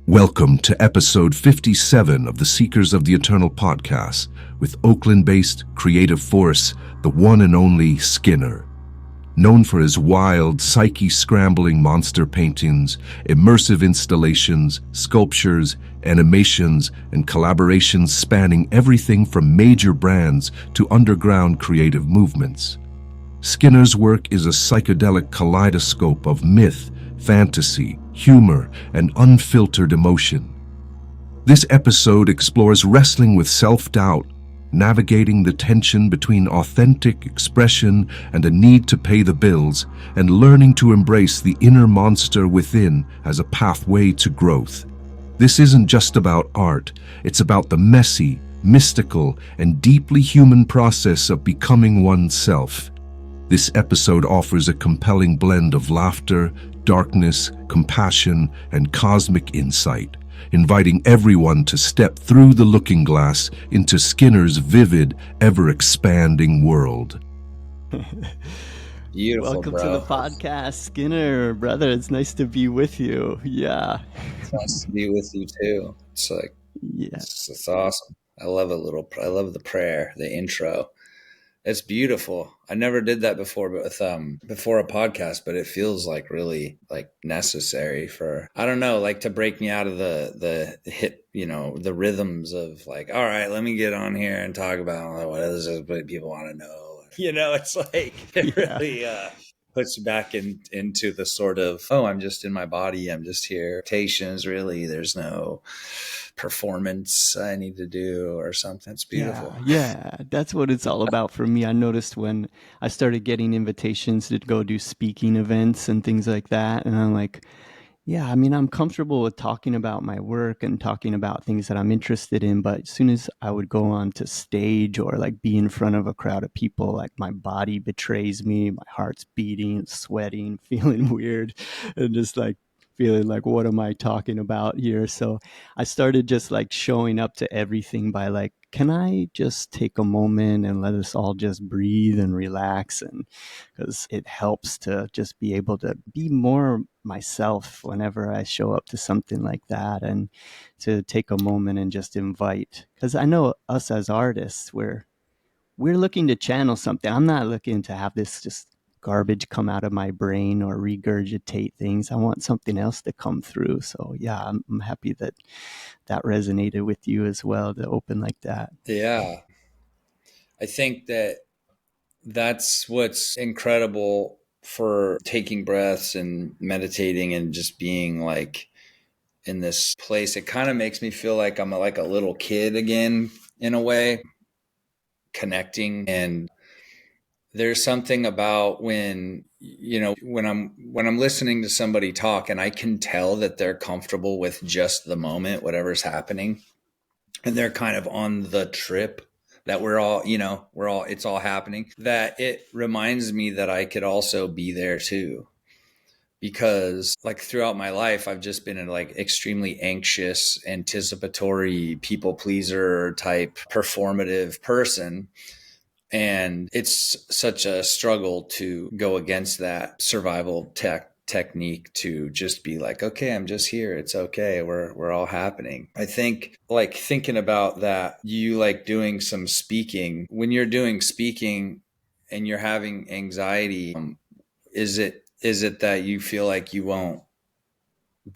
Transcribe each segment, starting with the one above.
Welcome to episode 57 of the Seekers of the Eternal podcast with Oakland-based creative force, the one and only Skinner. Known for his wild, psyche-scrambling monster paintings, immersive installations, sculptures, animations, and collaborations spanning everything from major brands to underground creative movements. Skinner's work is a psychedelic kaleidoscope of myth, fantasy, humor, and unfiltered emotion. This episode explores wrestling with self-doubt, navigating the tension between authentic expression and a need to pay the bills, and learning to embrace the inner monster within as a pathway to growth. This isn't just about art, it's about the messy, mystical, and deeply human process of becoming oneself. This episode offers a compelling blend of laughter, darkness, compassion, and cosmic insight, inviting everyone to step through the looking glass into Skinner's vivid, ever-expanding world. Beautiful, Welcome bro. to the podcast, Skinner, brother. It's nice to be with you. Yeah. It's nice to be with you too. It's like, Yeah. it's awesome. I love the prayer, the intro. It's beautiful. I never did that before, but with before a podcast, but it feels like really like necessary for, I don't know, like to break me out of the hit, the rhythms of like, all right, let me get on here and talk about what is it, what people want to know. It's like it really puts you back into the sort of, oh, I'm just in my body, I'm just here. Meditations, really, there's no performance I need to do or something. It's beautiful. Yeah, that's what it's all about for me. I noticed when I started getting invitations to go do speaking events and things like that, and I'm like, yeah, I mean, I'm comfortable with talking about my work and talking about things that I'm interested in, but as soon as I would go on to stage or like be in front of a crowd of people, like my body betrays me, my heart's beating, sweating, feeling weird, and just like feeling like, what am I talking about here? So I started just like showing up to everything by like, can I just take a moment and let us all just breathe and relax? And because it helps to just be able to be more myself whenever I show up to something like that, and to take a moment and just invite, because I know us as artists, we're looking to channel something. I'm not looking to have this just garbage come out of my brain or regurgitate things. I want something else to come through. So yeah, I'm happy that that resonated with you as well, to open like that. Yeah. I think that's what's incredible for taking breaths and meditating and just being like in this place. It kind of makes me feel like I'm like a little kid again in a way, connecting. And there's something about when I'm listening to somebody talk and I can tell that they're comfortable with just the moment, whatever's happening, and they're kind of on the trip that it's all happening, that it reminds me that I could also be there too. Because like throughout my life, I've just been a like extremely anxious, anticipatory, people pleaser type performative person. And it's such a struggle to go against that survival technique to just be like, okay, I'm just here. It's okay. We're all happening. I think like thinking about that, you like doing some speaking, when you're doing speaking and you're having anxiety, is it that you feel like you won't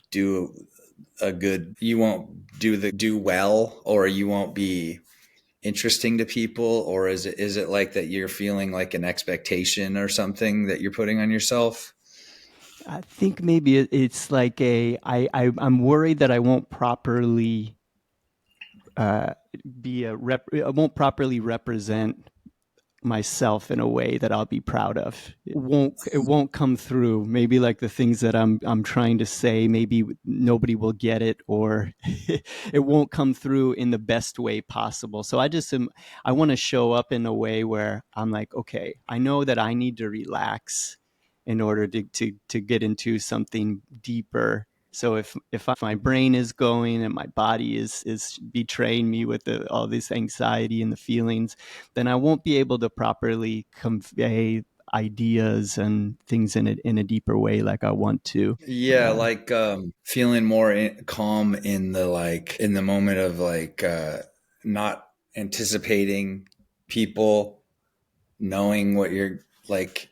do do well, or you won't be interesting to people, or is it like that you're feeling like an expectation or something that you're putting on yourself? I think maybe it's like I'm worried that I won't properly uh, I won't properly represent myself in a way that I'll be proud of. It won't come through. Maybe like the things that I'm trying to say, maybe nobody will get it, or it won't come through in the best way possible. So I want to show up in a way where I'm like, okay, I know that I need to relax in order to get into something deeper. So if my brain is going and my body is betraying me with all this anxiety and the feelings, then I won't be able to properly convey ideas and things in a deeper way like I want to. Yeah, like feeling more calm in the in the moment of not anticipating people, knowing what you're like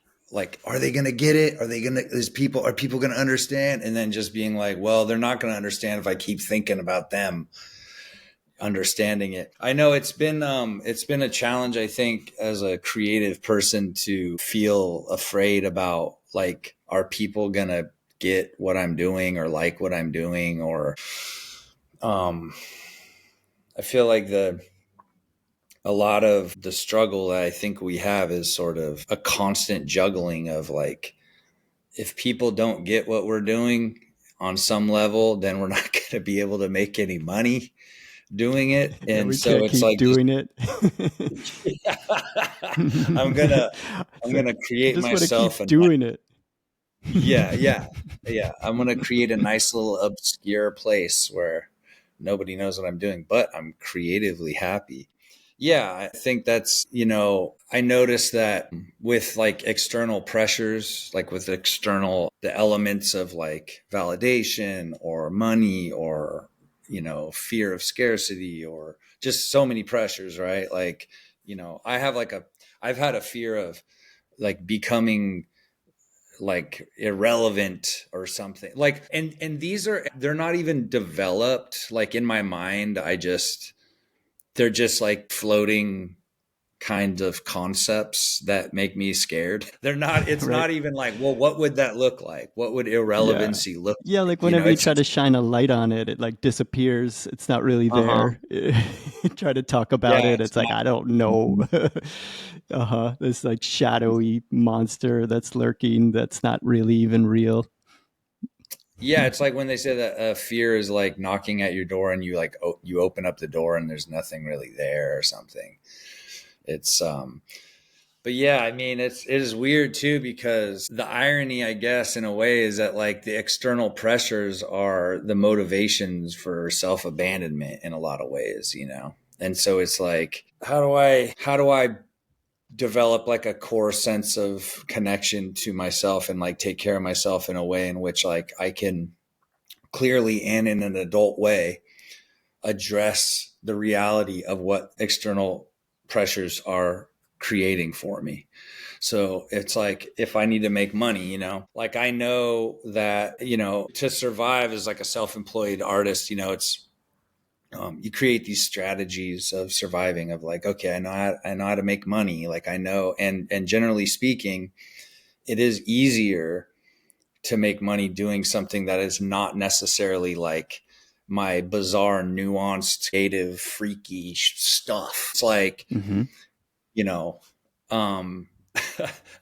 are they gonna get it? Are people gonna understand? And then just being like, well, they're not gonna understand if I keep thinking about them understanding it. I know it's been a challenge, I think, as a creative person to feel afraid about like, are people gonna get what I'm doing or like what I'm doing? Or I feel like a lot of the struggle that I think we have is sort of a constant juggling of like, if people don't get what we're doing on some level, then we're not going to be able to make any money doing it. Yeah, And we so can't it's keep like, just, doing it. I'm gonna It's like, I create just want to keep myself a doing it. yeah. I'm gonna create a nice little obscure place where nobody knows what I'm doing, but I'm creatively happy. Yeah, I think that's, I noticed that with like external pressures, like with the elements of like validation or money or, fear of scarcity or just so many pressures, right? Like, I've had a fear of like becoming like irrelevant or something like, and they're not even developed like in my mind. They're just like floating kinds of concepts that make me scared. They're not, it's Right. not even like, well, what would that look like? What would Yeah. irrelevancy look Yeah, like? like whenever you It's try to just, shine a light on it, it like disappears. It's not really uh-huh. there. Try to talk about Yeah. it. It's like, I don't know. Uh-huh. This like shadowy monster that's lurking that's not really even real. Yeah. It's like when they say that fear is like knocking at your door and you like, you open up the door and there's nothing really there or something. It's, but yeah, I mean, it is weird too, because the irony, I guess, in a way, is that like the external pressures are the motivations for self-abandonment in a lot of ways. And so it's like, how do I develop like a core sense of connection to myself and like take care of myself in a way in which like I can clearly and in an adult way address the reality of what external pressures are creating for me. So it's like, if I need to make money, like I know that, to survive as like a self-employed artist, it's, you create these strategies of surviving of like, okay, I know how to make money. Like I know, and generally speaking, it is easier to make money doing something that is not necessarily like my bizarre, nuanced, creative, freaky stuff. It's like, Mm-hmm. you know, um,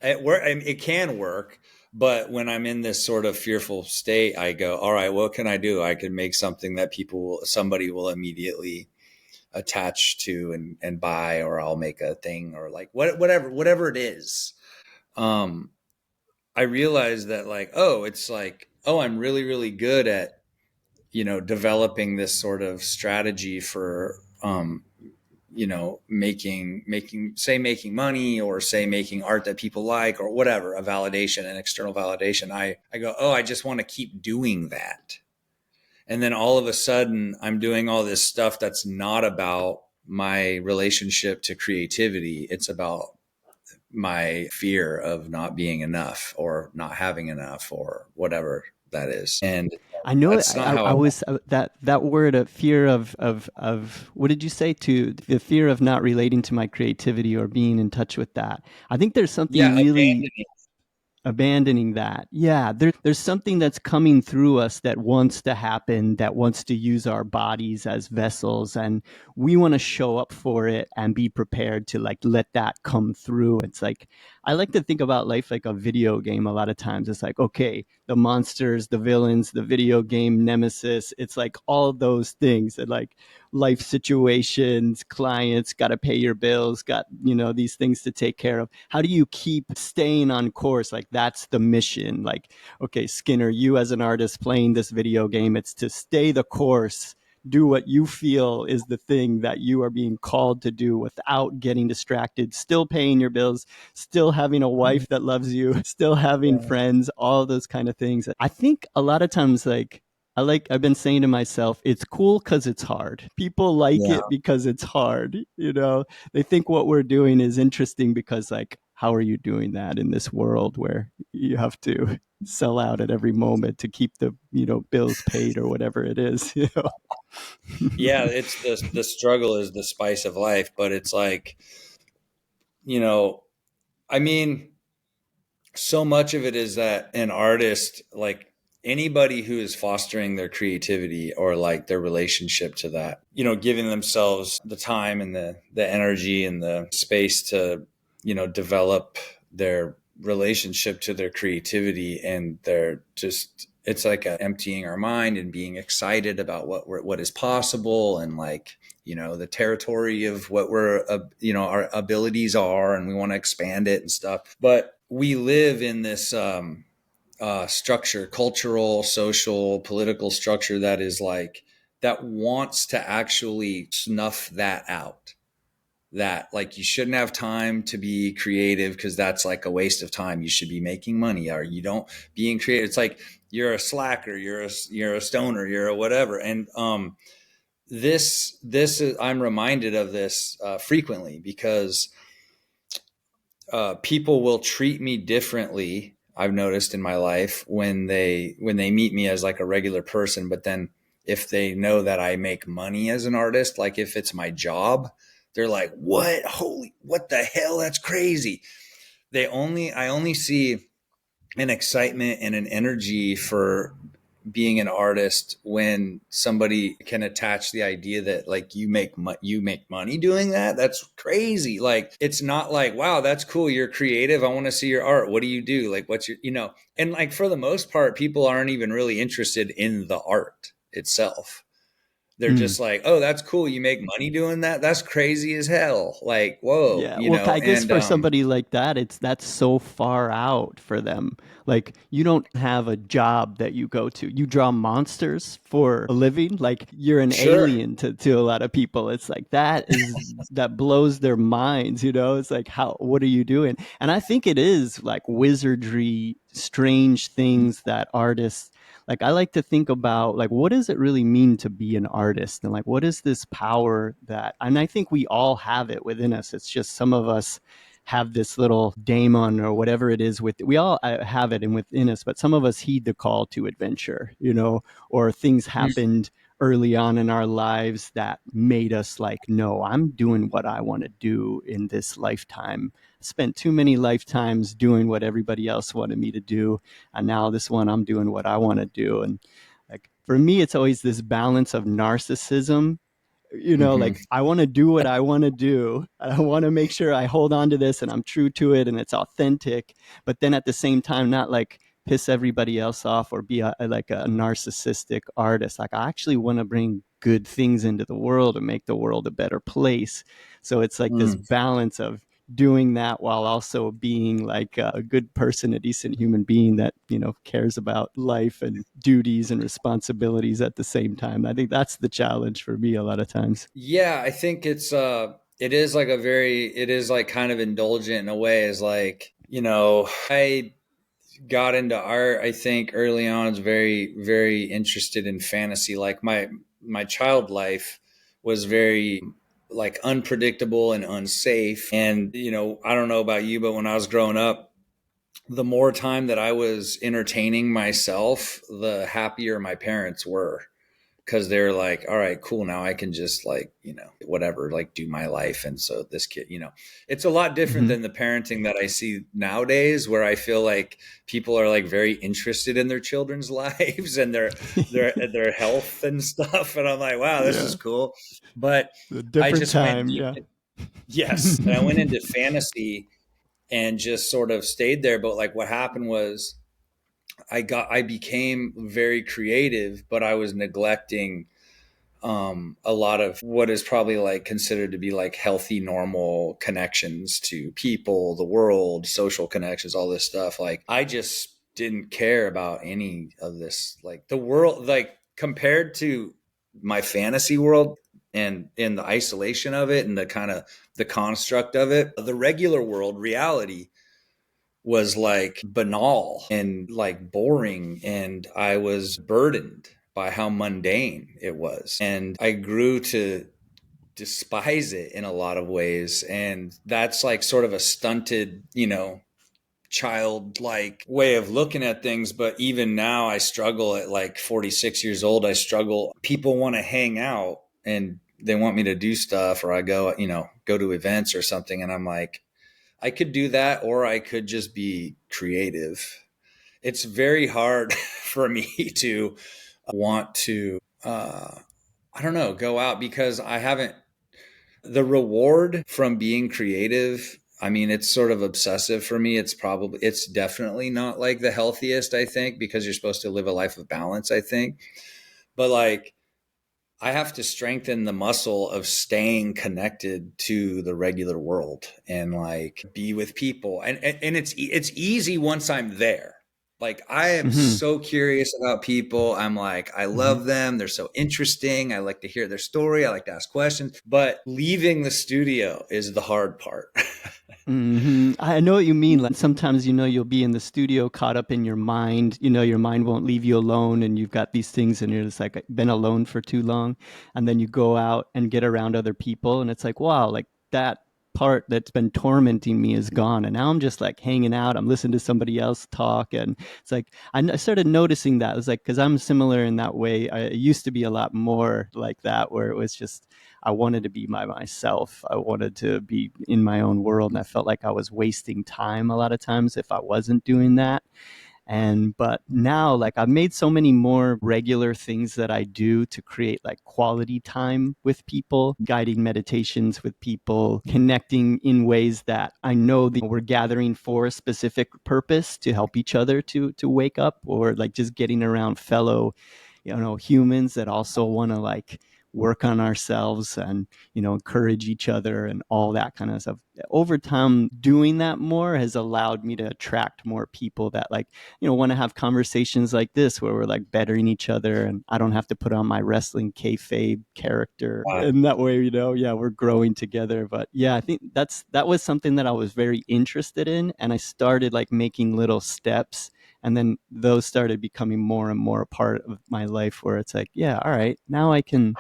it can work, but when I'm in this sort of fearful state, I go, all right, what can I do? I can make something that somebody will immediately attach to and buy, or I'll make a thing, or like whatever it is. Um, I realized that like, it's like, I'm really, really good at, developing this sort of strategy for, making money, or say making art that people like, or whatever, a validation, an external validation. I go, I just want to keep doing that. And then all of a sudden I'm doing all this stuff that's not about my relationship to creativity. It's about my fear of not being enough or not having enough or whatever that is. And I know that's not how I I want. was that word of fear of what did you say, to the fear of not relating to my creativity or being in touch with that. I think there's something Yeah, really abandoning. abandoning that. Yeah, there's something that's coming through us that wants to happen, that wants to use our bodies as vessels, and we want to show up for it and be prepared to like let that come through. It's like, I like to think about life like a video game a lot of times. It's like, okay, the monsters, the villains, the video game nemesis, it's like all those things that like life situations, clients, got to pay your bills, got, these things to take care of. How do you keep staying on course? Like that's the mission. Like, okay, Skinner, you as an artist playing this video game, it's to stay the course, do what you feel is the thing that you are being called to do without getting distracted, still paying your bills, still having a wife that loves you, still having Yeah. friends, all those kind of things. I think a lot of times, I've been saying to myself, it's cool because it's hard. People like Yeah. it because it's hard. They think what we're doing is interesting because, like, how are you doing that in this world where you have to sell out at every moment to keep the bills paid or whatever it is. Yeah, it's the struggle is the spice of life, but it's like, you know, I mean, so much of it is that an artist, like anybody who is fostering their creativity or like their relationship to that, giving themselves the time and the energy and the space to, develop their relationship to their creativity, and they're just, it's like emptying our mind and being excited about what is possible, and like, the territory of what our abilities are, and we want to expand it and stuff. But we live in this structure, cultural, social, political structure that is like, that wants to actually snuff that out. That like, you shouldn't have time to be creative because that's like a waste of time. You should be making money, or you don't being creative. It's like you're a slacker, you're a stoner, you're a whatever. And this is, I'm reminded of this frequently, because people will treat me differently. I've noticed in my life when they meet me as like a regular person, but then if they know that I make money as an artist, like if it's my job, they're like, what the hell? That's crazy. I only see an excitement and an energy for being an artist when somebody can attach the idea that like you make money doing that. That's crazy. Like, it's not like, wow, that's cool, you're creative, I want to see your art, what do you do, like what's your, and like for the most part people aren't even really interested in the art itself. They're Mm. just like, oh, that's cool, you make money doing that, that's crazy as hell, like, whoa, Yeah, well, I guess and for somebody like that, that's so far out for them. Like, you don't have a job that you go to. You draw monsters for a living. Like, you're an sure. alien to a lot of people. It's like that blows their minds. It's like, what are you doing? And I think it is like wizardry, strange things that artists, like, I like to think about, like, what does it really mean to be an artist, and like, what is this power that, and I think we all have it within us. It's just some of us have this little daemon or whatever it is, we all have it in within us, but some of us heed the call to adventure, or things happened early on in our lives that made us like, no, I'm doing what I want to do in this lifetime. Spent too many lifetimes doing what everybody else wanted me to do, and now this one, I'm doing what I want to do. And like, for me, it's always this balance of narcissism, Mm-hmm. like, I want to do what I want to do. I want to make sure I hold on to this and I'm true to it and it's authentic. But then at the same time, not like piss everybody else off or be like a narcissistic artist. Like, I actually want to bring good things into the world and make the world a better place. So it's like this Mm. balance of doing that while also being like a good person, a decent human being that, cares about life and duties and responsibilities at the same time. I think that's the challenge for me a lot of times. Yeah, I think it is like kind of indulgent in a way, is like, I got into art, I think early on, was very, very interested in fantasy. Like my child life was very like unpredictable and unsafe. And, I don't know about you, but when I was growing up, the more time that I was entertaining myself, the happier my parents were, because they're like, all right, cool, now I can just like, whatever, like do my life. And so this kid, it's a lot different Mm-hmm. than the parenting that I see nowadays, where I feel like people are like very interested in their children's lives and their health and stuff. And I'm like, wow, this is Yeah, cool. But a I different just went time. deep. Yeah. Yes. And I went into fantasy and just sort of stayed there. But like what happened was I became very creative, but I was neglecting a lot of what is probably like considered to be like healthy, normal connections to people, the world, social connections, all this stuff. Like, I just didn't care about any of this. Like, the world, like compared to my fantasy world and in the isolation of it and the kind of the construct of it. The regular world, reality, was like banal and like boring, and I was burdened by how mundane it was, and I grew to despise it in a lot of ways. And that's like sort of a stunted, childlike way of looking at things. But even now I struggle at like 46 years old. I struggle. People want to hang out and they want me to do stuff, or I go to events or something. And I'm like, I could do that, or I could just be creative. It's very hard for me to want to, I don't know, go out, because I haven't, the reward from being creative, I mean, it's sort of obsessive for me. It's definitely not like the healthiest, I think, because you're supposed to live a life of balance, I think. But like, I have to strengthen the muscle of staying connected to the regular world and like be with people. And it's easy once I'm there. Like, I am Mm-hmm. so curious about people. I'm like, I Mm-hmm. love them. They're so interesting. I like to hear their story. I like to ask questions. But leaving the studio is the hard part. Mm-hmm. I know what you mean. Like sometimes, you'll be in the studio caught up in your mind. Your mind won't leave you alone, and you've got these things, and you're just like been alone for too long. And then you go out and get around other people, and it's like, wow, like that part that's been tormenting me is gone. And now I'm just like hanging out. I'm listening to somebody else talk, and it's like I started noticing that. It was like, because I'm similar in that way. I used to be a lot more like that, where it was just I wanted to be by myself. I wanted to be in my own world. And I felt like I was wasting time a lot of times if I wasn't doing that. But now, like, I've made so many more regular things that I do to create like quality time with people, guiding meditations with people, connecting in ways that I know that we're gathering for a specific purpose to help each other to wake up, or like just getting around fellow humans that also want to like work on ourselves and encourage each other and all that kind of stuff. Over time, doing that more has allowed me to attract more people that like want to have conversations like this, where we're like bettering each other, and I don't have to put on my wrestling kayfabe character, and that way yeah, we're growing together. But yeah, I think that was something that I was very interested in, and I started like making little steps, and then those started becoming more and more a part of my life, where it's like, yeah, all right, now I can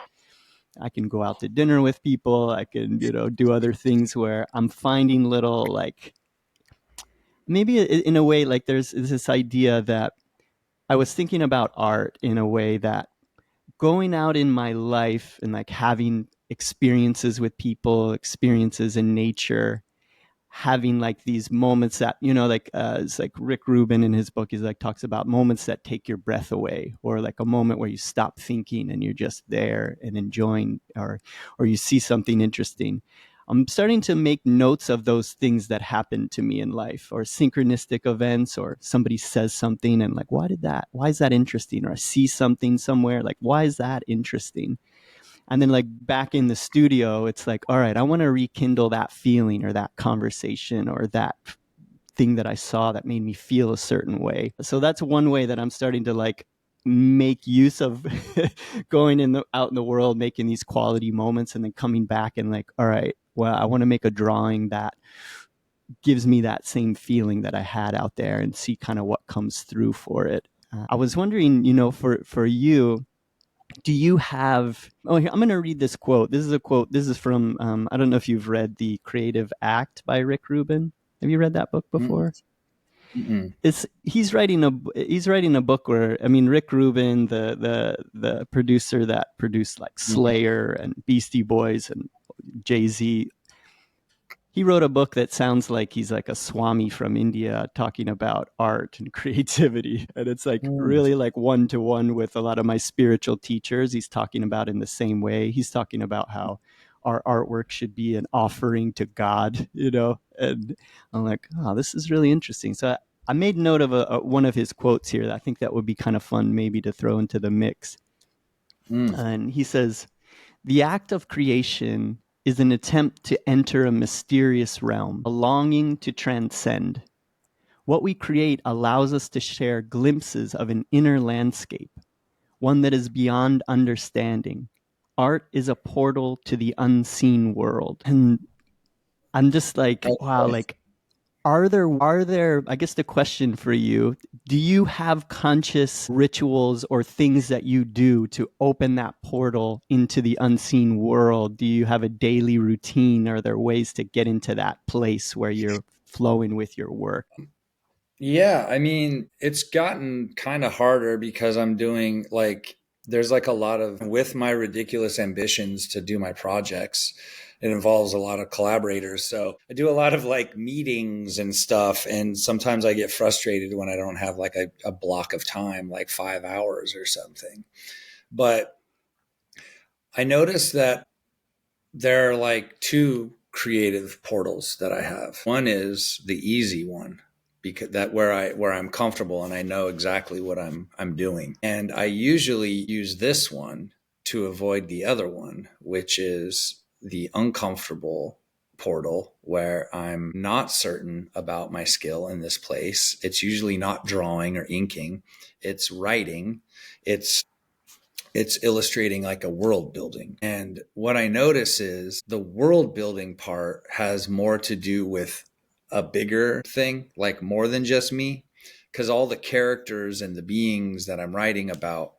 go out to dinner with people. I can, do other things where I'm finding little like, maybe in a way, like there's this idea that I was thinking about art in a way that going out in my life and like having experiences with people, experiences in nature, having like these moments that like it's like Rick Rubin in his book, he's like talks about moments that take your breath away, or like a moment where you stop thinking and you're just there and enjoying, or you see something interesting. I'm starting to make notes of those things that happen to me in life, or synchronistic events, or somebody says something and like, why is that interesting? Or I see something somewhere, like, why is that interesting? And then like back in the studio, it's like, all right, I want to rekindle that feeling, or that conversation, or that thing that I saw that made me feel a certain way. So that's one way that I'm starting to like make use of going out in the world, making these quality moments, and then coming back and like, all right, well, I want to make a drawing that gives me that same feeling that I had out there, and see kind of what comes through for it. I was wondering, for you, do you have, here, I'm going to read this quote. This is a quote. This is from, I don't know if you've read The Creative Act by Rick Rubin. Have you read that book Mm-mm. before? Mm-mm. He's writing a book where, I mean, Rick Rubin, the producer that produced like Slayer and Beastie Boys and Jay-Z, he wrote a book that sounds like he's like a swami from India talking about art and creativity. And it's like Mm. really like one to one with a lot of my spiritual teachers. He's talking about in the same way. He's talking about how our artwork should be an offering to God, And I'm like, oh, this is really interesting. So I made note of one of his quotes here that I think that would be kind of fun maybe to throw into the mix. Mm. And he says, the act of creation is an attempt to enter a mysterious realm, a longing to transcend. What we create allows us to share glimpses of an inner landscape, one that is beyond understanding. Art is a portal to the unseen world. And I'm just like, wow, Okay. like are there, I guess the question for you, do you have conscious rituals or things that you do to open that portal into the unseen world? Do you have a daily routine? Are there ways to get into that place where you're flowing with your work? Yeah, I mean, it's gotten kind of harder because I'm doing like, there's like a lot of, with my ridiculous ambitions to do my projects, it involves a lot of collaborators. So I do a lot of like meetings and stuff. And sometimes I get frustrated when I don't have like a block of time, like 5 hours or something. But I noticed that there are like two creative portals that I have. One is the easy one because that where I'm comfortable and I know exactly what I'm doing. And I usually use this one to avoid the other one, which is the uncomfortable portal where I'm not certain about my skill in this place. It's usually not drawing or inking. It's writing. It's it's illustrating like a world building. And what I notice is the world building part has more to do with a bigger thing, like more than just me, because all the characters and the beings that I'm writing about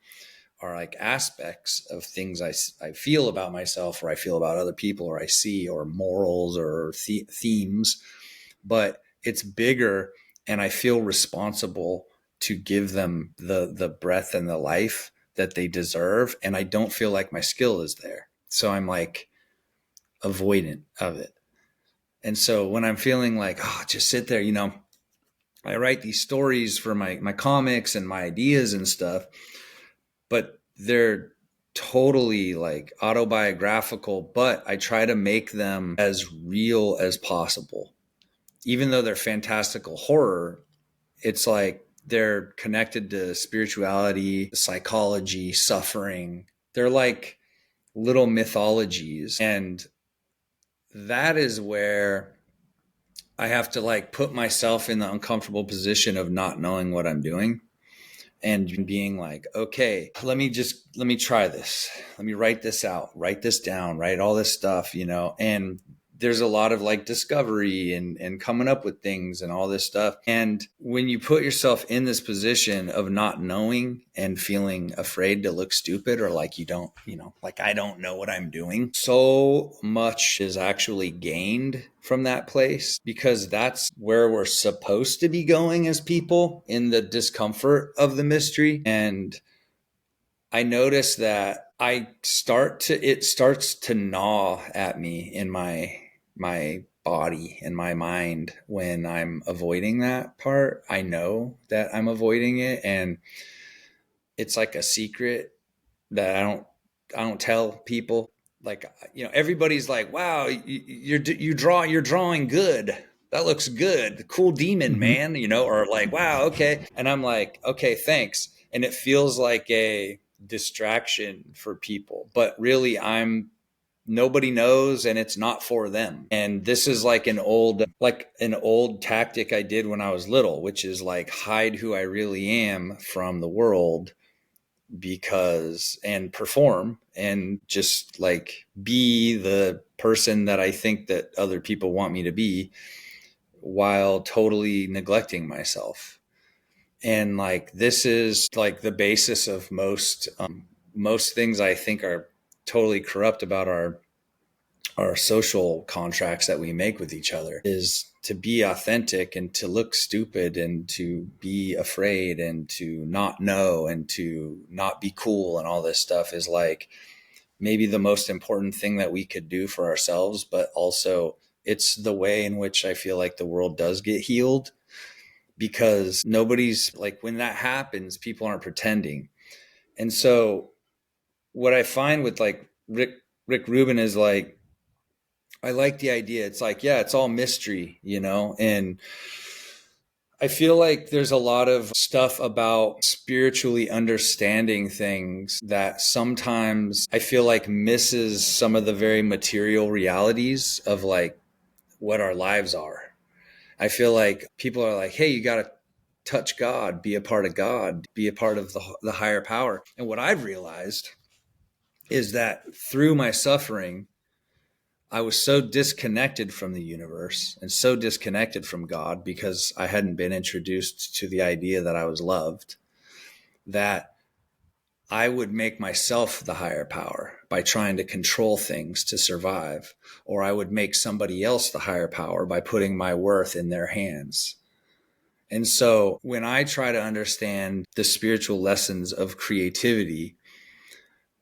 are like aspects of things I feel about myself or I feel about other people or I see or morals or themes, but it's bigger and I feel responsible to give them the breath and the life that they deserve. And I don't feel like my skill is there. So I'm like avoidant of it. And so when I'm feeling like, oh, just sit there, I write these stories for my comics and my ideas and stuff, but they're totally like autobiographical, but I try to make them as real as possible. Even though they're fantastical horror, it's like they're connected to spirituality, psychology, suffering. They're like little mythologies. And that is where I have to like put myself in the uncomfortable position of not knowing what I'm doing and being like, okay, let me try this. Let me write this out, write this down, write all this stuff, and there's a lot of like discovery and coming up with things and all this stuff. And when you put yourself in this position of not knowing and feeling afraid to look stupid or like you don't, like I don't know what I'm doing, so much is actually gained from that place because that's where we're supposed to be going as people in the discomfort of the mystery. And I notice that it starts to gnaw at me in my body and my mind when I'm avoiding that part. I know that I'm avoiding it and it's like a secret that I don't tell people. Like, everybody's like, wow, you're drawing good. That looks good. Cool demon, Mm-hmm. man, or like, wow, okay. And I'm like, okay, thanks. And it feels like a distraction for people, but really nobody knows and it's not for them. And this is like an old tactic I did when I was little, which is like hide who I really am from the world and perform and just like be the person that I think that other people want me to be while totally neglecting myself. And like, this is like the basis of most things I think are totally corrupt about our social contracts that we make with each other is to be authentic and to look stupid and to be afraid and to not know and to not be cool and all this stuff is like maybe the most important thing that we could do for ourselves, but also it's the way in which I feel like the world does get healed because nobody's like, when that happens, people aren't pretending. And so what I find with like Rick Rubin is like, I like the idea. It's like, yeah, it's all mystery, and I feel like there's a lot of stuff about spiritually understanding things that sometimes I feel like misses some of the very material realities of like what our lives are. I feel like people are like, hey, touch God, be a part of God, be a part of the higher power. And what I've realized is that through my suffering, I was so disconnected from the universe and so disconnected from God because I hadn't been introduced to the idea that I was loved, that I would make myself the higher power by trying to control things to survive, or I would make somebody else the higher power by putting my worth in their hands. And so when I try to understand the spiritual lessons of creativity,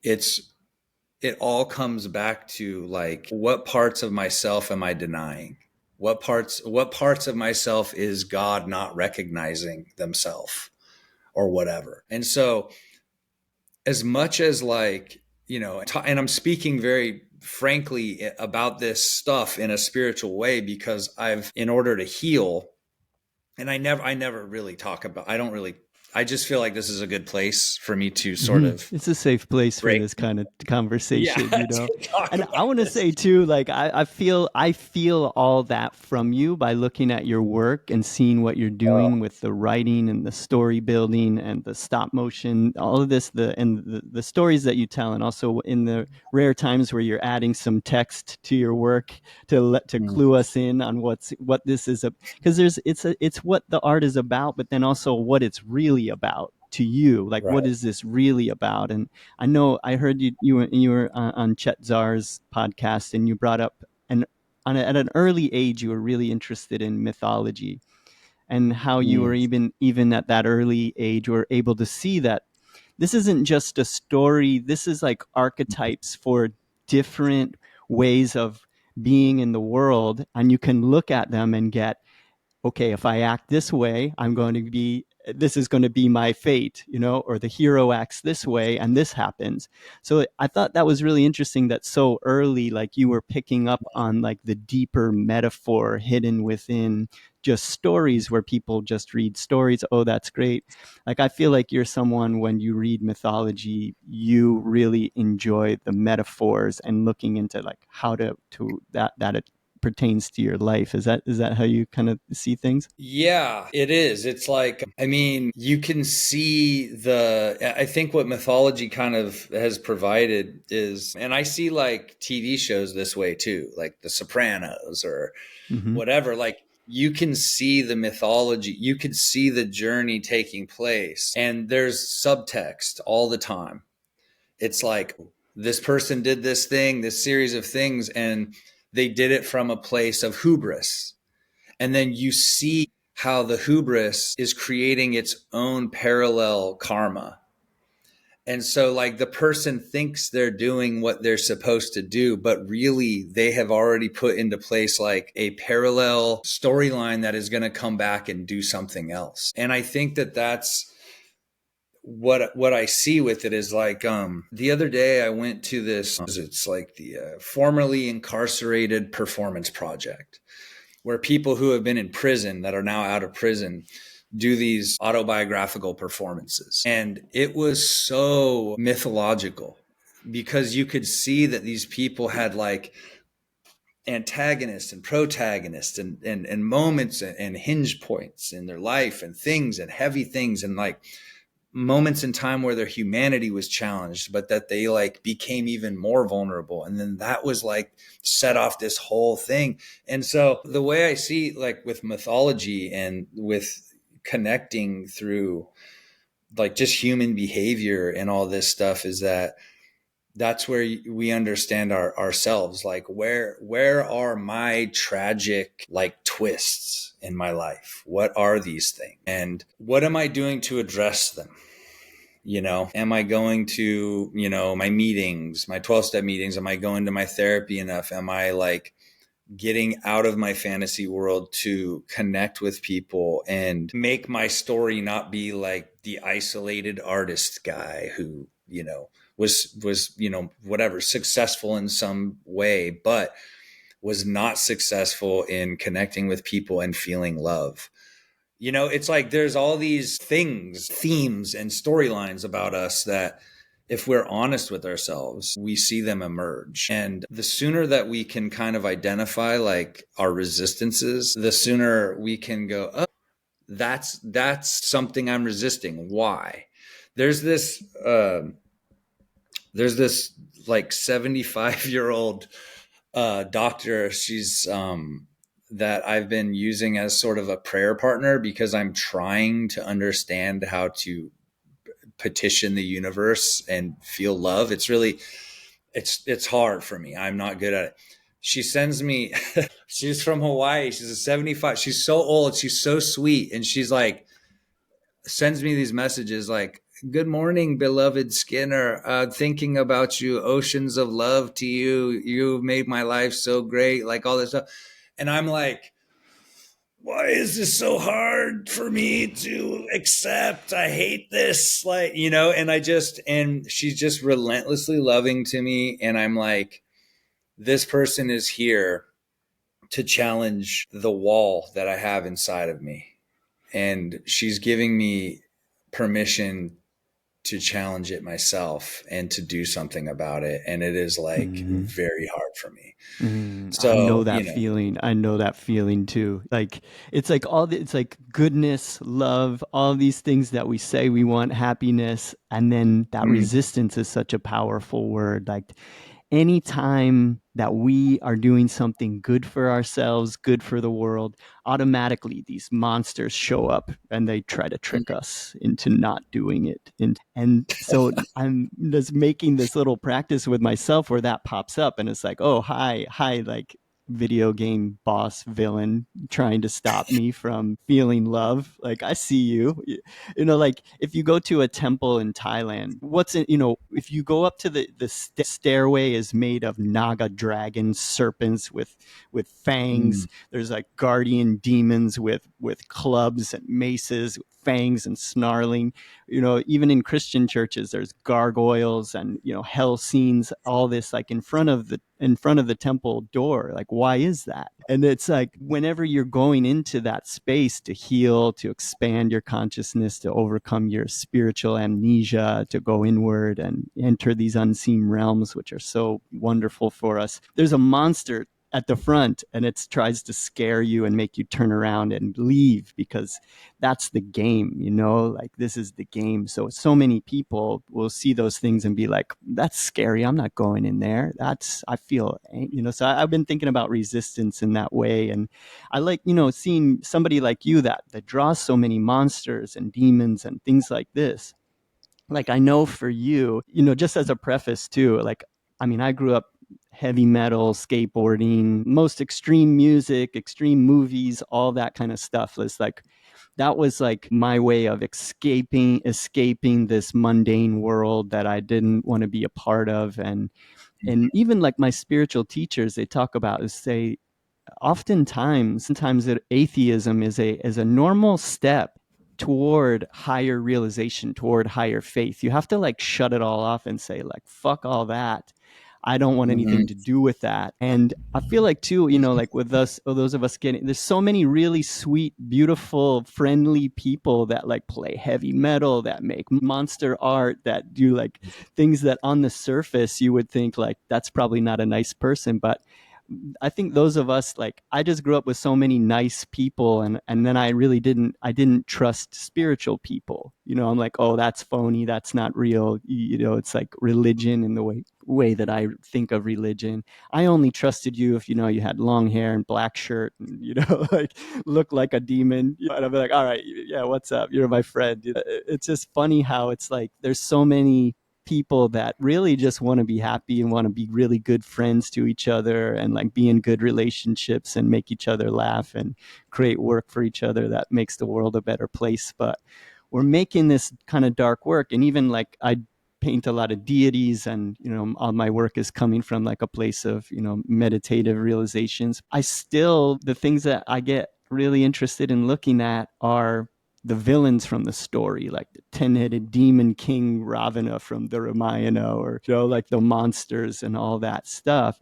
it all comes back to like, what parts of myself am I denying? What parts of myself is God not recognizing themselves or whatever? And so as much as like, and I'm speaking very frankly about this stuff in a spiritual way because in order to heal, and I never really talk about, I just feel like this is a good place for me to sort of It's a safe place for break. this kind of conversation, Yeah, you know. to talk And I about want to this. say too, like I feel all that from you by looking at your work and seeing what you're doing with the writing and the story building and the stop motion, all of this, the stories that you tell, and also in the rare times where you're adding some text to your work to clue us in on what this is, because it's what the art is about, but then also what it's really about to you, like Right. what is this really about? And I know I heard you were on Chet Zar's podcast, and you brought up, and at an early age you were really interested in mythology, and how you were Mm, even at that early age were able to see that this isn't just a story, this is like archetypes for different ways of being in the world, and you can look at them and get, okay, if I act this way, this is going to be my fate, or the hero acts this way and this happens. So I thought that was really interesting that so early, like you were picking up on like the deeper metaphor hidden within just stories where people just read stories. Oh, that's great. Like, I feel like you're someone, when you read mythology, you really enjoy the metaphors and looking into like how to that it pertains to your life. Is that how you kind of see things? yeah, it is. It's like, I mean, you can see I think what mythology kind of has provided is, and I see like TV shows this way too, like The Sopranos or Mm-hmm. whatever. Like, you can see the mythology, you can see the journey taking place, and there's subtext all the time. It's like, this person did this thing, this series of things, and they did it from a place of hubris. And then you see how the hubris is creating its own parallel karma. And so like the person thinks they're doing what they're supposed to do, but really they have already put into place like a parallel storyline that is going to come back and do something else. And I think that that's what I see with it is like, the other day I went to this, it's like the formerly incarcerated performance project, where people who have been in prison that are now out of prison do these autobiographical performances. And it was so mythological because you could see that these people had like antagonists and protagonists and moments and hinge points in their life and things and heavy things and like moments in time where their humanity was challenged, but that they like became even more vulnerable. And then that was like set off this whole thing. And so the way I see like with mythology and with connecting through like just human behavior and all this stuff is that that's where we understand ourselves. Like, where are my tragic like twists in my life? What are these things? And what am I doing to address them? Am I going to, my meetings, my 12-step meetings? Am I going to my therapy enough? Am I like getting out of my fantasy world to connect with people and make my story not be like the isolated artist guy who, was, whatever, successful in some way, but was not successful in connecting with people and feeling love. It's like there's all these things, themes, and storylines about us that if we're honest with ourselves, we see them emerge. And the sooner that we can kind of identify like our resistances, the sooner we can go, oh, That's something I'm resisting. Why? There's this there's this like 75-year-old doctor. She's that I've been using as sort of a prayer partner because I'm trying to understand how to petition the universe and feel love. It's really it's hard for me. I'm not good at it. She sends me she's from Hawaii. She's a 75. She's so old. She's so sweet. And she's like, sends me these messages like, good morning, beloved Skinner. Thinking about you, oceans of love to you. You made my life so great. Like all this stuff. And I'm like, why is this so hard for me to accept? I hate this. Like, you know, and she's just relentlessly loving to me. And I'm like, this person is here to challenge the wall that I have inside of me. And she's giving me permission to challenge it myself and to do something about it. And it is like very hard for me. I know So, that feeling. I know that feeling too. Like it's like it's like goodness, love, all these things that we say we want, happiness, and then that resistance is such a powerful word. Like anytime that we are doing something good for ourselves, good for the world, automatically these monsters show up and they try to trick us into not doing it. And so I'm just making this little practice with myself where that pops up and it's like, oh, hi, like video game boss villain trying to stop me from feeling love. Like I see you. You know, like if you go to a temple in Thailand, what's in, you know, if you go up to the stairway is made of naga dragons, serpents with fangs. There's like guardian demons with clubs and maces, fangs and snarling. You know, even in Christian churches, there's gargoyles and, you know, hell scenes, all this like in front of the temple door. Like, why is that? And it's like whenever you're going into that space to heal, to expand your consciousness, to overcome your spiritual amnesia, to go inward and enter these unseen realms, which are so wonderful for us, there's a monster at the front and it tries to scare you and make you turn around and leave because that's the game, you know, like this is the game. So many people will see those things and be like, that's scary, I'm not going in there. That's, I feel, you know. So I've been thinking about resistance in that way. And I like, you know, seeing somebody like you that draws so many monsters and demons and things like this. Like I know for you, you know, just as a preface too, like I mean, I grew up heavy metal, skateboarding, most extreme music, extreme movies, all that kind of stuff. It's like that was like my way of escaping this mundane world that I didn't want to be a part of. And even like my spiritual teachers, they talk about is say oftentimes that atheism is a normal step toward higher realization, toward higher faith. You have to like shut it all off and say like fuck all that. I don't want anything to do with that. And I feel like too, you know, like with us, or those of us getting, there's so many really sweet, beautiful, friendly people that like play heavy metal, that make monster art, that do like things that on the surface you would think like that's probably not a nice person, but I think those of us, like I just grew up with so many nice people, and then I didn't trust spiritual people. You know, I'm like, oh, that's phony, that's not real. You know, it's like religion in the way that I think of religion. I only trusted you if, you know, you had long hair and black shirt and, you know, like look like a demon. And I'd be like, all right, yeah, what's up? You're my friend. It's just funny how it's like there's so many people that really just want to be happy and want to be really good friends to each other and like be in good relationships and make each other laugh and create work for each other that makes the world a better place. But we're making this kind of dark work. And even like I paint a lot of deities, and, you know, all my work is coming from like a place of, you know, meditative realizations. I still, the things that I get really interested in looking at are the villains from the story, like the 10-headed demon king Ravana from the Ramayana, or, you know, like the monsters and all that stuff.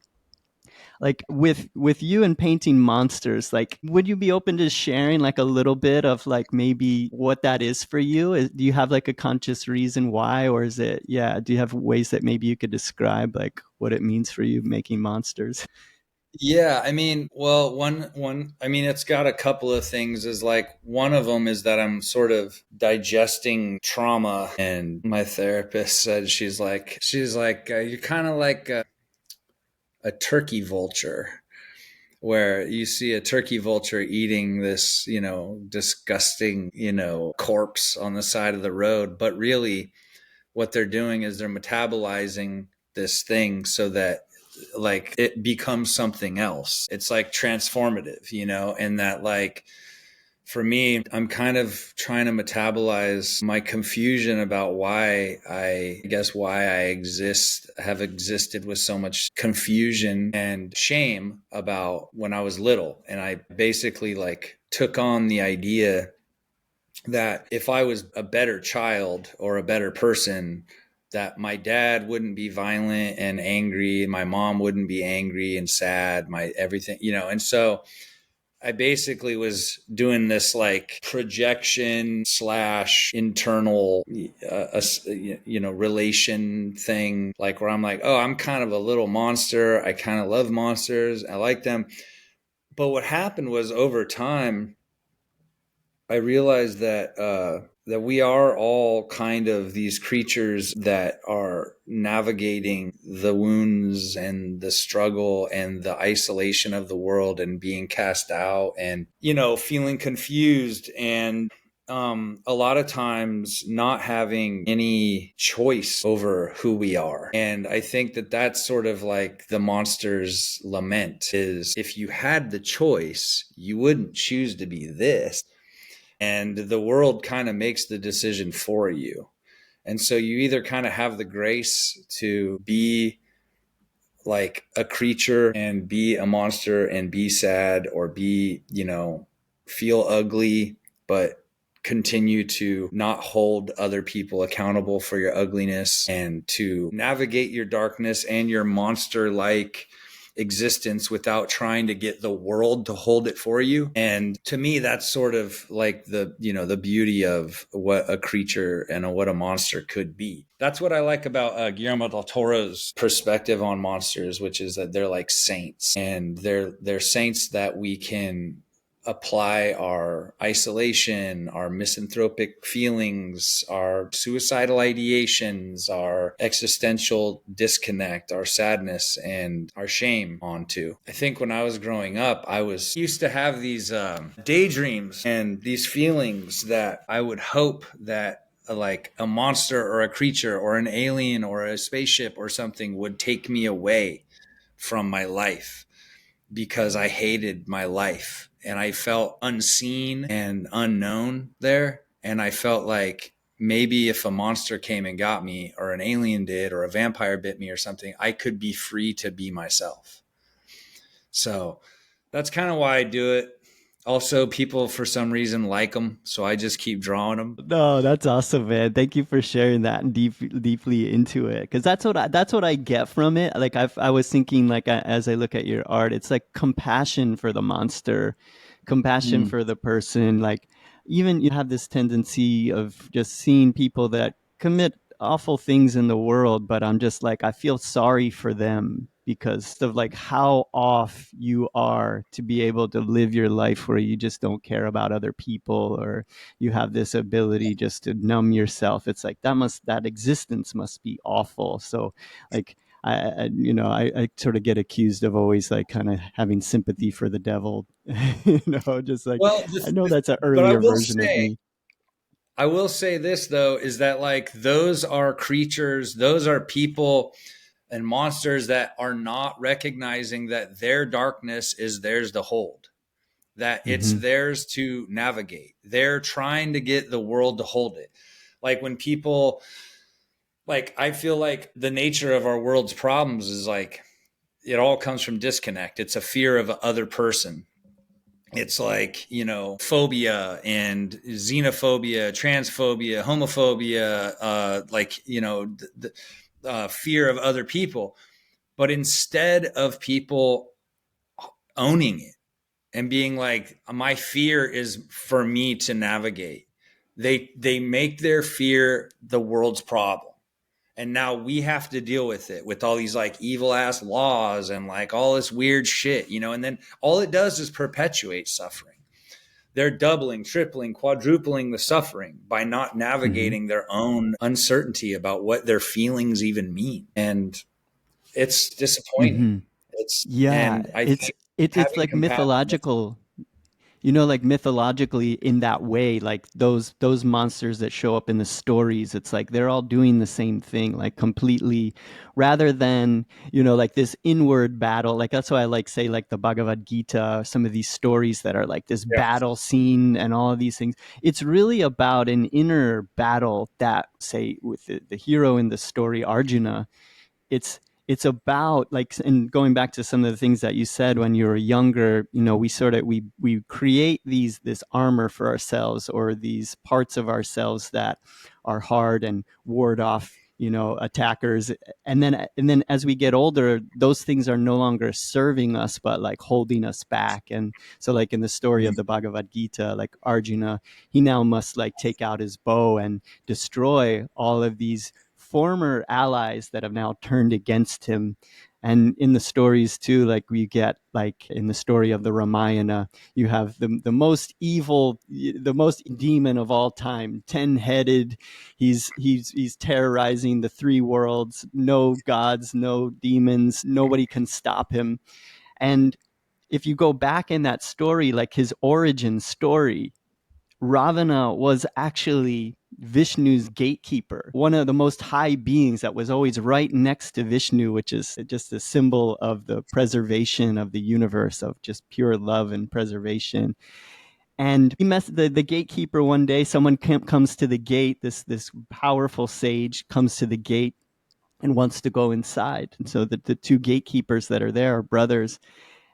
Like with you and painting monsters, like would you be open to sharing like a little bit of like maybe what that is for you? Do you have like a conscious reason why, or is it, yeah, do you have ways that maybe you could describe like what it means for you making monsters? Yeah, I mean, well, I mean, it's got a couple of things. Is like one of them is that I'm sort of digesting trauma, and my therapist said you're kind of like a turkey vulture, where you see a turkey vulture eating this, disgusting, corpse on the side of the road, but really what they're doing is they're metabolizing this thing so that like it becomes something else. It's like transformative, and that like for me, I'm kind of trying to metabolize my confusion about why I have existed with so much confusion and shame about when I was little. And I basically like took on the idea that if I was a better child or a better person, that my dad wouldn't be violent and angry, my mom wouldn't be angry and sad, my everything, and so I basically was doing this like projection slash internal, relation thing, like where I'm like, oh, I'm kind of a little monster. I kind of love monsters. I like them. But what happened was over time, I realized that we are all kind of these creatures that are navigating the wounds and the struggle and the isolation of the world and being cast out and feeling confused and a lot of times not having any choice over who we are. And I think that that's sort of like the monster's lament is if you had the choice, you wouldn't choose to be this, and the world kind of makes the decision for you. And so you either kind of have the grace to be like a creature and be a monster and be sad, or be, feel ugly, but continue to not hold other people accountable for your ugliness and to navigate your darkness and your monster like existence without trying to get the world to hold it for you. And to me, that's sort of like the beauty of what a creature and what a monster could be. That's what I like about Guillermo del Toro's perspective on monsters, which is that they're like saints, and they're saints that we can apply our isolation, our misanthropic feelings, our suicidal ideations, our existential disconnect, our sadness, and our shame onto. I think when I was growing up, I was used to have these daydreams and these feelings that I would hope that like a monster or a creature or an alien or a spaceship or something would take me away from my life, because I hated my life and I felt unseen and unknown there. And I felt like maybe if a monster came and got me, or an alien did, or a vampire bit me or something, I could be free to be myself. So that's kind of why I do it. Also, people for some reason like them, so I just keep drawing them. No, that's awesome, man. Thank you for sharing that and deeply into it, because that's what I get from it. Like I was thinking, like as I look at your art, it's like compassion for the monster, compassion Mm. for the person. Like even you have this tendency of just seeing people that commit awful things in the world, but I'm just like I feel sorry for them because of like how off you are to be able to live your life where you just don't care about other people, or you have this ability just to numb yourself. It's like that existence must be awful. So like I sort of get accused of always like kind of having sympathy for the devil. Just like Well, I know that's an but earlier version of me. I will say this though, is that like those are creatures, those are people and monsters that are not recognizing that their darkness is theirs to hold, that it's Mm-hmm. theirs to navigate. They're trying to get the world to hold it. Like when people, like, I feel like the nature of our world's problems is like, it all comes from disconnect. It's a fear of other person. It's like, phobia and xenophobia, transphobia, homophobia, fear of other people. But instead of people owning it and being like, my fear is for me to navigate, they make their fear the world's problem. And now we have to deal with it with all these like evil ass laws and like all this weird shit, you know, and then all it does is perpetuate suffering. They're doubling, tripling, quadrupling the suffering by not navigating their own uncertainty about what their feelings even mean. And it's disappointing. Yeah, And I it's think it's having like compassion. mythological. You know, like mythologically in that way, like those monsters that show up in the stories, it's like they're all doing the same thing, like completely, rather than, you know, like this inward battle. Like that's why I like say like the Bhagavad Gita, some of these stories that are like this Yeah. battle scene and all of these things. It's really about an inner battle that, say, with the hero in the story, Arjuna, it's it's about like, and going back to some of the things that you said when you were younger, you know, we create this armor for ourselves, or these parts of ourselves that are hard and ward off, you know, attackers. And then as we get older, those things are no longer serving us but like holding us back. And so like in the story of the Bhagavad Gita, like Arjuna, he now must like take out his bow and destroy all of these former allies that have now turned against him. And in the stories too, like we get like in the story of the Ramayana, you have the most evil, the most demon of all time, 10-headed. He's terrorizing the three worlds. No gods, no demons, nobody can stop him. And if you go back in that story, like his origin story, Ravana was actually Vishnu's gatekeeper, one of the most high beings that was always right next to Vishnu, which is just a symbol of the preservation of the universe, of just pure love and preservation. And he met the gatekeeper one day. Someone comes to the gate. This powerful sage comes to the gate and wants to go inside. And so the two gatekeepers that are there are brothers,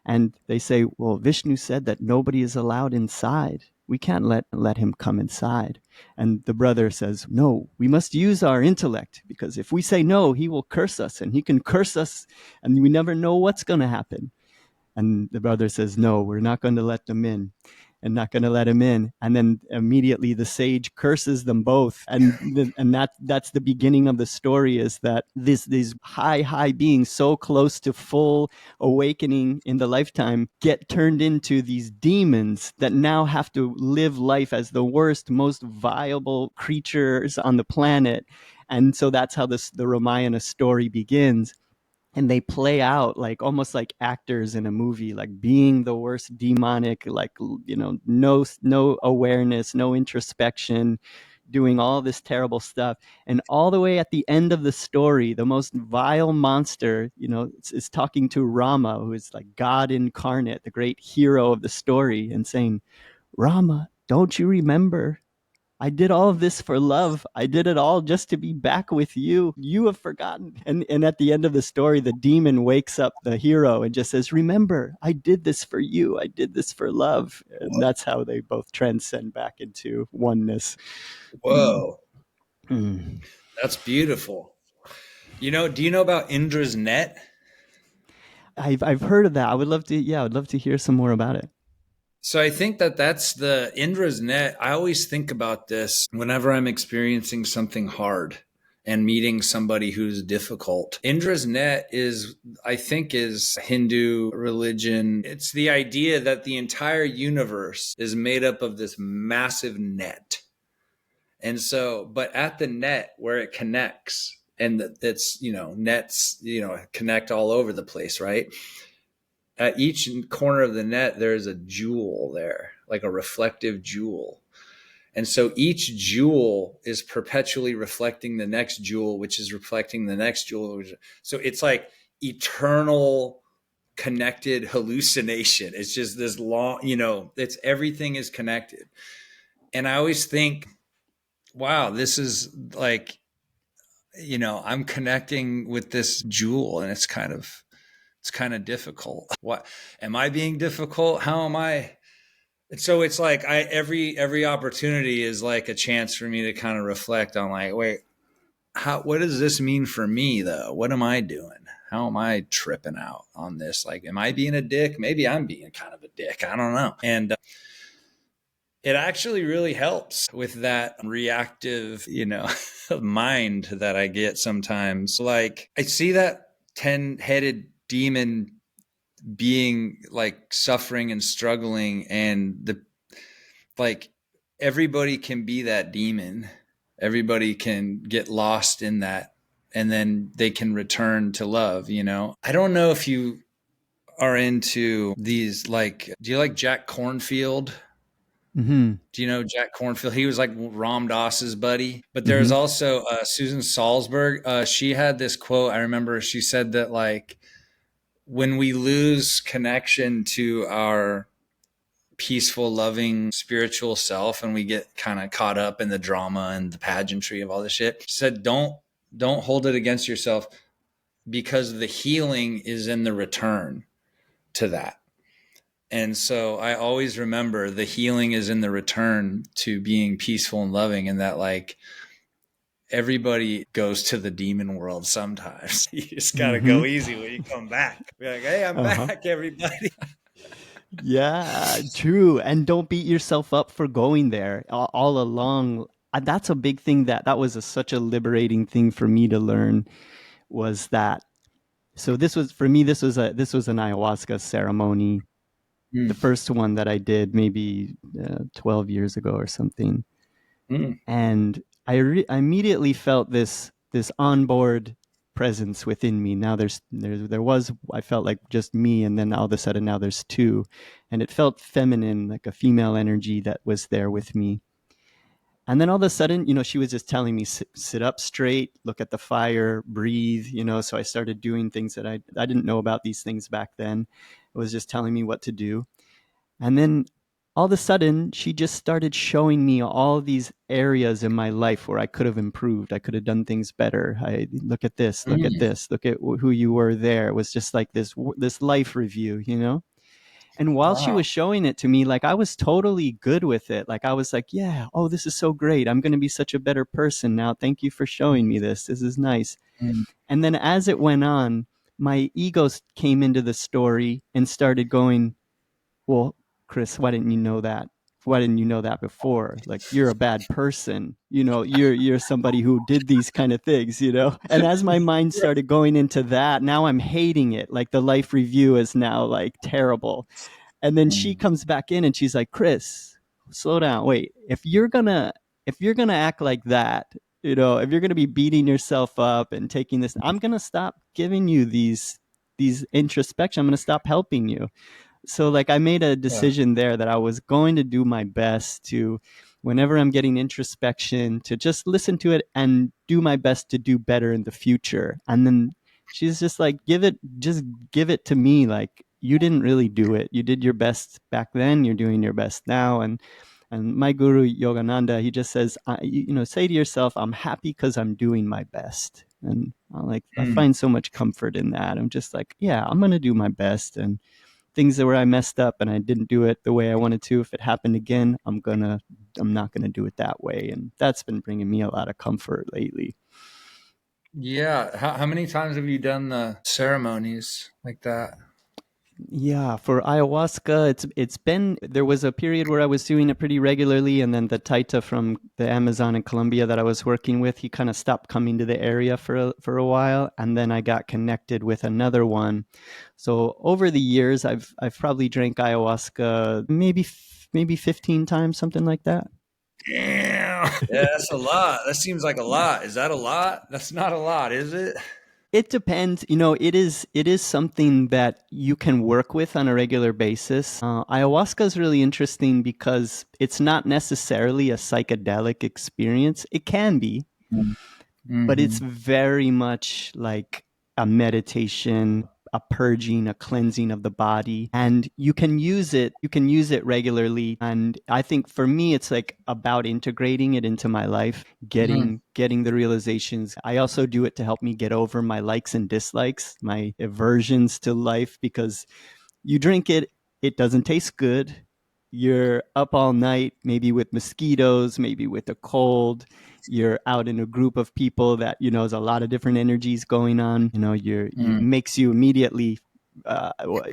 and they say, well, Vishnu said that nobody is allowed inside. We can't let him come inside. And the brother says, no, we must use our intellect, because if we say no, he will curse us, and he can curse us and we never know what's going to happen. And the brother says, no, we're not going to let them in, and not going to let him in. And then immediately the sage curses them both. And that's the beginning of the story, is that these high beings so close to full awakening in the lifetime get turned into these demons that now have to live life as the worst, most viable creatures on the planet. And so that's how the Ramayana story begins. And they play out like almost like actors in a movie, like being the worst demonic, like, you know, no awareness, no introspection, doing all this terrible stuff. And all the way at the end of the story, the most vile monster, you know, is talking to Rama, who is like God incarnate, the great hero of the story, and saying, Rama, don't you remember? I did all of this for love. I did it all just to be back with you. You have forgotten. And at the end of the story, the demon wakes up the hero and just says, remember, I did this for you. I did this for love. And that's how they both transcend back into oneness. Whoa, Mm. that's beautiful. You know, do you know about Indra's net? I've heard of that. I would love to hear some more about it. So I think that that's the Indra's net. I always think about this whenever I'm experiencing something hard and meeting somebody who's difficult. Indra's net I think, is Hindu religion. It's the idea that the entire universe is made up of this massive net. And so, but at the net where it connects, and that's, you know, nets, you know, connect all over the place, right? At each corner of the net, there's a jewel there, like a reflective jewel. And so each jewel is perpetually reflecting the next jewel, which is reflecting the next jewel. So it's like eternal connected hallucination. It's just this long, you know, everything is connected. And I always think, wow, this is like, you know, I'm connecting with this jewel, and it's kind of difficult. What am I being difficult? How am I? And so it's like every opportunity is like a chance for me to kind of reflect on, like, wait, what does this mean for me though? What am I doing? How am I tripping out on this? Like, am I being a dick? Maybe I'm being kind of a dick. I don't know. And it actually really helps with that reactive, mind that I get sometimes. Like I see that 10-headed demon being like suffering and struggling, and the like everybody can be that demon. Everybody can get lost in that, and then they can return to love. I don't know if you are into these, like, do you like Jack Cornfield? Mm-hmm. Do you know Jack Cornfield? He was like Ram Doss's buddy. But there's Mm-hmm. also Susan Salzberg. She had this quote. I remember she said that, like, when we lose connection to our peaceful, loving, spiritual self, and we get kind of caught up in the drama and the pageantry of all this shit, she said, don't hold it against yourself, because the healing is in the return to that. And so I always remember the healing is in the return to being peaceful and loving, and that, like, everybody goes to the demon world sometimes. You just got to go easy when you come back. Be like, hey, I'm back, everybody. Yeah, true. And don't beat yourself up for going there all along. That's a big thing that was such a liberating thing for me to learn, was that. So this was, for me, this was an ayahuasca ceremony, the first one that I did maybe 12 years ago or something. And I immediately felt this onboard presence within me. Now there was, I felt like just me, and then all of a sudden now there's two, and it felt feminine, like a female energy that was there with me. And then all of a sudden, she was just telling me, sit up straight, look at the fire, breathe, so I started doing things that I didn't know about these things back then. It was just telling me what to do. And then all of a sudden, she just started showing me all these areas in my life where I could have improved. I could have done things better. Look at this, look at this, look at who you were there. It was just like this life review, And while she was showing it to me, like, I was totally good with it. Like, I was like, yeah, oh, this is so great. I'm going to be such a better person now. Thank you for showing me this. This is nice. And then as it went on, my ego came into the story and started going, well, Chris, why didn't you know that? Why didn't you know that before? Like, you're a bad person. You're somebody who did these kind of things, And as my mind started going into that, now I'm hating it. Like, the life review is now like terrible. And then she comes back in and she's like, Chris, slow down. Wait, if you're gonna act like that, if you're gonna be beating yourself up and taking this, I'm gonna stop giving you these introspection. I'm gonna stop helping you. So, like, I made a decision there that I was going to do my best to, whenever I'm getting introspection, to just listen to it and do my best to do better in the future. And then she's just like, give it to me. Like, you didn't really do it. You did your best back then. You're doing your best now. And my guru Yogananda, he just says, say to yourself, I'm happy because I'm doing my best. And I find so much comfort in that. I'm just like, yeah, I'm going to do my best. And things where I messed up and I didn't do it the way I wanted to, if it happened again, I'm not gonna do it that way. And that's been bringing me a lot of comfort lately. Yeah. How many times have you done the ceremonies like that? Yeah, for ayahuasca, it's been, there was a period where I was doing it pretty regularly, and then the Taita from the Amazon in Colombia that I was working with, he kind of stopped coming to the area for a while, and then I got connected with another one. So over the years, I've probably drank ayahuasca maybe 15 times, something like that. Yeah, that's a lot. That seems like a lot. Is that a lot? That's not a lot, is it? It depends. It is something that you can work with on a regular basis. Ayahuasca is really interesting because it's not necessarily a psychedelic experience. It can be, but it's very much like a meditation, a purging, a cleansing of the body, and you can use it regularly. And I think for me, it's like about integrating it into my life, getting the realizations. I also do it to help me get over my likes and dislikes, my aversions to life, because you drink it, it doesn't taste good. You're up all night, maybe with mosquitoes, maybe with a cold. You're out in a group of people that, there's a lot of different energies going on. You makes you immediately,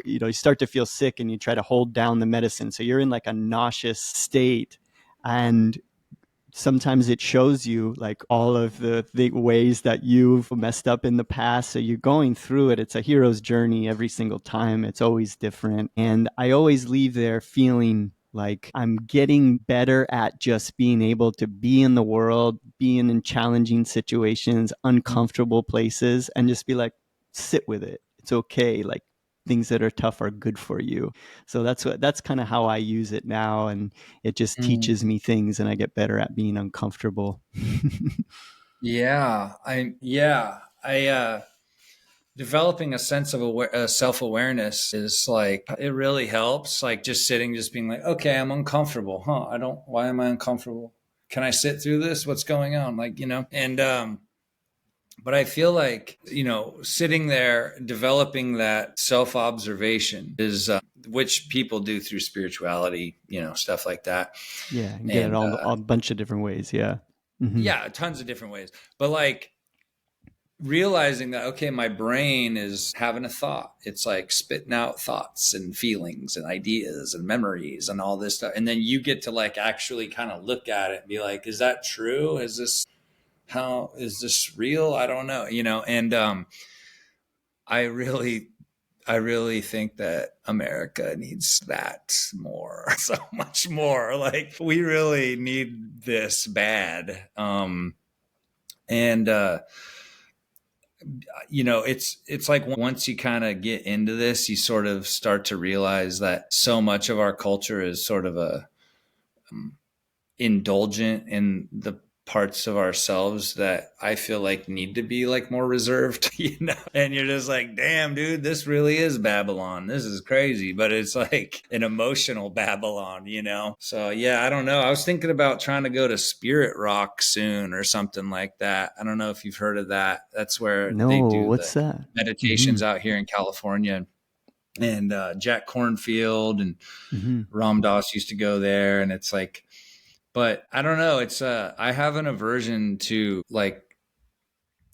you start to feel sick and you try to hold down the medicine. So you're in like a nauseous state. And sometimes it shows you like all of the ways that you've messed up in the past. So you're going through it. It's a hero's journey every single time. It's always different. And I always leave there feeling like I'm getting better at just being able to be in the world, being in challenging situations, uncomfortable places, and just be like, sit with it. It's okay. Like things that are tough are good for you. So that's kind of how I use it now. And it just Mm. teaches me things and I get better at being uncomfortable. I developing a sense of self-awareness is like, it really helps. Like just sitting, just being like, okay, I'm uncomfortable. Why am I uncomfortable? Can I sit through this? What's going on? Like, and, but I feel like, sitting there, developing that self-observation is, which people do through spirituality, stuff like that. Yeah, and get it And, all a bunch of different ways. Yeah. Mm-hmm. yeah, tons of different ways. But like, realizing that, okay, my brain is having a thought, it's like spitting out thoughts and feelings and ideas and memories and all this stuff, and then you get to like actually kind of look at it and be like, is that true? How is this real? I don't know, and i really I really think that America needs that more, so much more. Like we really need this bad. And it's like once you kind of get into this, you sort of start to realize that so much of our culture is sort of indulgent in the parts of ourselves that I feel like need to be like more reserved, and you're just like, damn, dude, this really is Babylon. This is crazy, but it's like an emotional Babylon. So yeah, I don't know. I was thinking about trying to go to Spirit Rock soon or something like that. I don't know if you've heard of that. That's where they No, do the what's that? meditations Mm-hmm. out here in California. And Jack Cornfield and Mm-hmm. Ram Dass used to go there, and it's like, but I don't know. It's I have an aversion to like,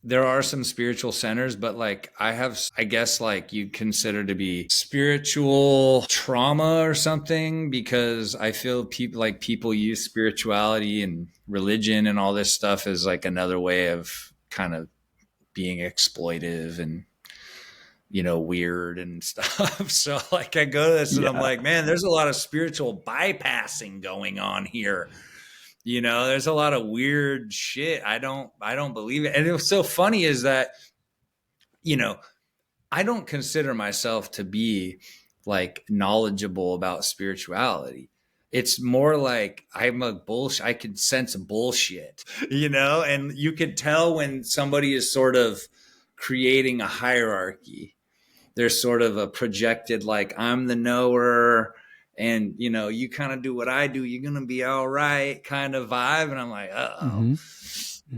there are some spiritual centers, but like I have, I guess like you'd consider to be spiritual trauma or something, because I feel people use spirituality and religion and all this stuff as like another way of kind of being exploitive and weird and stuff. So like I go to this and I'm Yeah. like, man, there's a lot of spiritual bypassing going on here. There's a lot of weird shit. I don't believe it. And it was so funny is that, I don't consider myself to be like knowledgeable about spirituality. It's more like I'm a bullshit. I can sense bullshit, and you could tell when somebody is sort of creating a hierarchy. There's sort of a projected, like, I'm the knower, and you kind of do what I do, you're gonna be all right kind of vibe. And I'm like, uh-oh, Mm-hmm.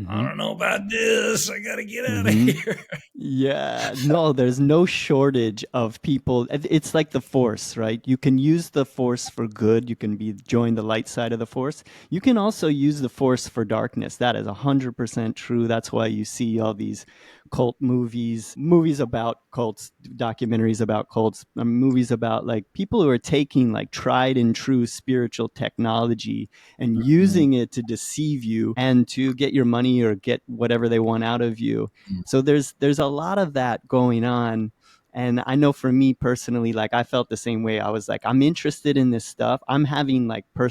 I Mm-hmm. don't know about this, I gotta get out of Mm-hmm. here. Yeah, no, there's no shortage of people. It's like the force, right? You can use the force for good. You can join the light side of the force. You can also use the force for darkness. That is 100% true. That's why you see all these cult movies about cults, documentaries about cults, movies about like people who are taking like tried and true spiritual technology and using it to deceive you and to get your money or get whatever they want out of you. So there's a lot of that going on. And I know for me personally, like I felt the same way. I was like, I'm interested in this stuff. I'm having like I'm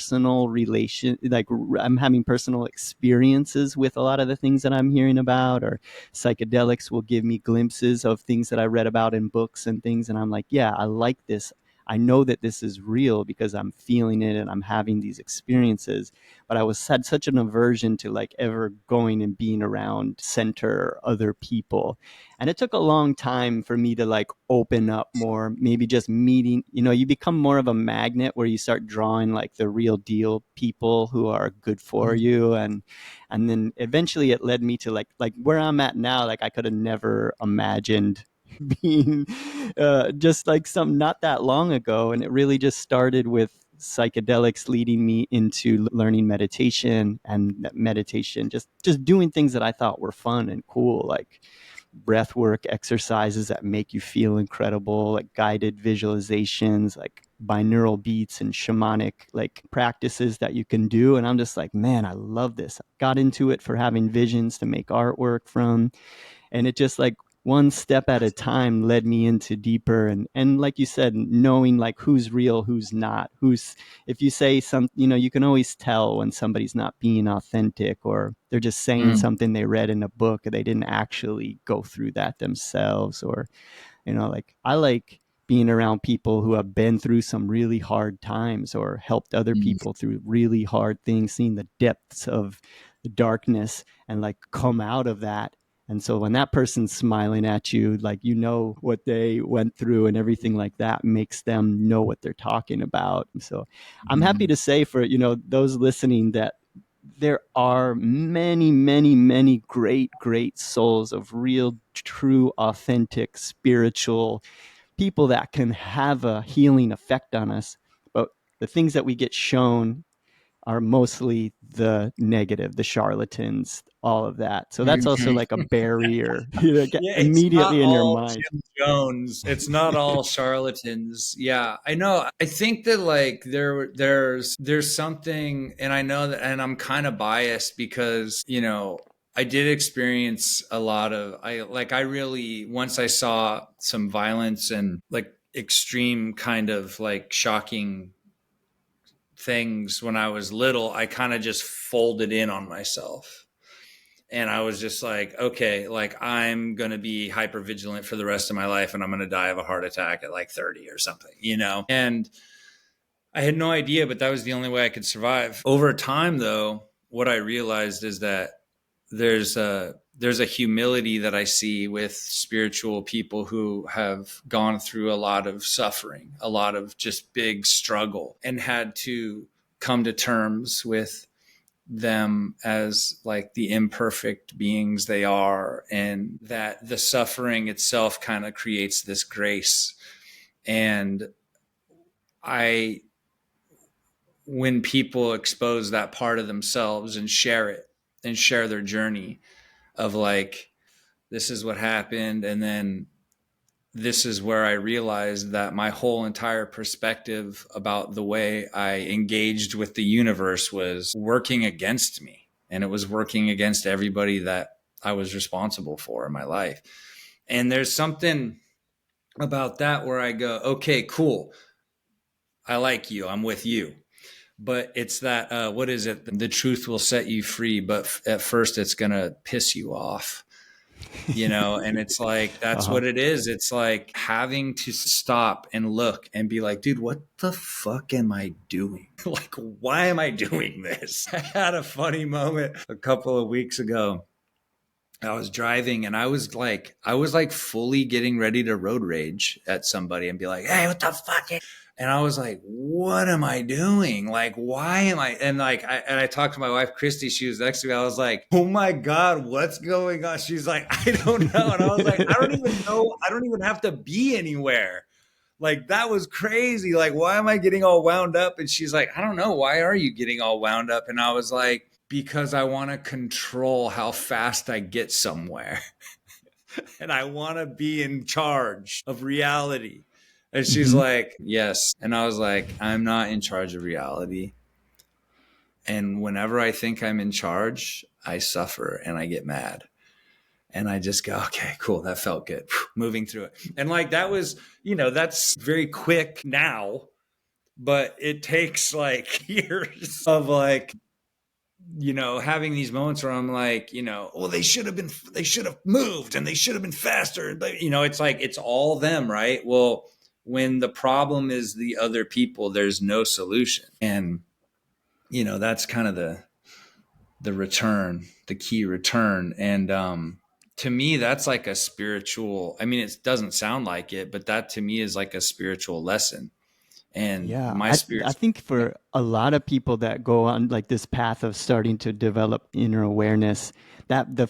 having personal experiences with a lot of the things that I'm hearing about, or psychedelics will give me glimpses of things that I read about in books and things. And I'm like, yeah, I like this. I know that this is real because I'm feeling it and I'm having these experiences. But I had such an aversion to like ever going and being around center other people. And it took a long time for me to like open up more, maybe just meeting, you become more of a magnet where you start drawing like the real deal people who are good for you. And then eventually it led me to like where I'm at now. Like I could have never imagined being just like some not that long ago. And it really just started with psychedelics leading me into learning meditation, and meditation just doing things that I thought were fun and cool, like breath work exercises that make you feel incredible, like guided visualizations, like binaural beats and shamanic like practices that you can do. And I'm just like, man, I love this. I got into it for having visions to make artwork from, and it just like one step at a time led me into deeper, and like you said, knowing like who's real, who's not, who's, if you say some, you can always tell when somebody's not being authentic, or they're just saying Mm. something they read in a book, they didn't actually go through that themselves. Or like I like being around people who have been through some really hard times or helped other Mm. people through really hard things, seeing the depths of the darkness and like come out of that. And so when that person's smiling at you, like, what they went through and everything like that makes them know what they're talking about. So I'm happy Mm. to say for, those listening, that there are many, many, many great, great souls of real, true, authentic, spiritual people that can have a healing effect on us. But the things that we get shown are mostly the negative, the charlatans, all of that. So that's also Mhm. like a barrier, Yeah, it's not immediately in your all mind. Jim Jones. It's not all charlatans. Yeah, I know. I think that like there's something, and I know that, and I'm kind of biased because I did experience a lot of I really, once I saw some violence and like extreme kind of like shocking things when I was little, I kind of just folded in on myself. And I was just like, okay, like I'm going to be hyper vigilant for the rest of my life and I'm going to die of a heart attack at like 30 or something. And I had no idea, but that was the only way I could survive. Over time, though, what I realized is that there's a humility that I see with spiritual people who have gone through a lot of suffering, a lot of just big struggle, and had to come to terms with them as like the imperfect beings they are, and that the suffering itself kind of creates this grace. And I when people expose that part of themselves and share it and share their journey of like, this is what happened, and then this is where I realized that my whole entire perspective about the way I engaged with the universe was working against me. And it was working against everybody that I was responsible for in my life. And there's something about that where I go, okay, cool. I like you. I'm with you. But it's that, what is it? The truth will set you free, but at first it's going to piss you off. And it's like, that's Uh-huh. what it is. It's like having to stop and look and be like, dude, what the fuck am I doing? Like, why am I doing this? I had a funny moment a couple of weeks ago. I was driving and I was like fully getting ready to road rage at somebody and be like, hey, what the fuck? And I was like, what am I doing? Like, why am I? And like, I talked to my wife, Christy, she was next to me. I was like, oh my God, what's going on? She's like, I don't know. And I was like, I don't even know. I don't even have to be anywhere. Like, that was crazy. Like, why am I getting all wound up? And she's like, I don't know. Why are you getting all wound up? And I was like, because I want to control how fast I get somewhere. And I want to be in charge of reality. And she's Mm-hmm. like, yes. And I was like, I'm not in charge of reality. And whenever I think I'm in charge, I suffer and I get mad. And I just go, okay, cool. That felt good. Moving through it. And like, that was, that's very quick now, but it takes like years of like, having these moments where I'm like, well, they should have moved and they should have been faster. But, it's like, it's all them, right? Well, when the problem is the other people, there's no solution. And, that's kind of the return, the key return. And, to me, that's like a spiritual, I mean, it doesn't sound like it, but that to me is like a spiritual lesson. And Yeah, my I spirit, think for a lot of people that go on like this path of starting to develop inner awareness, that the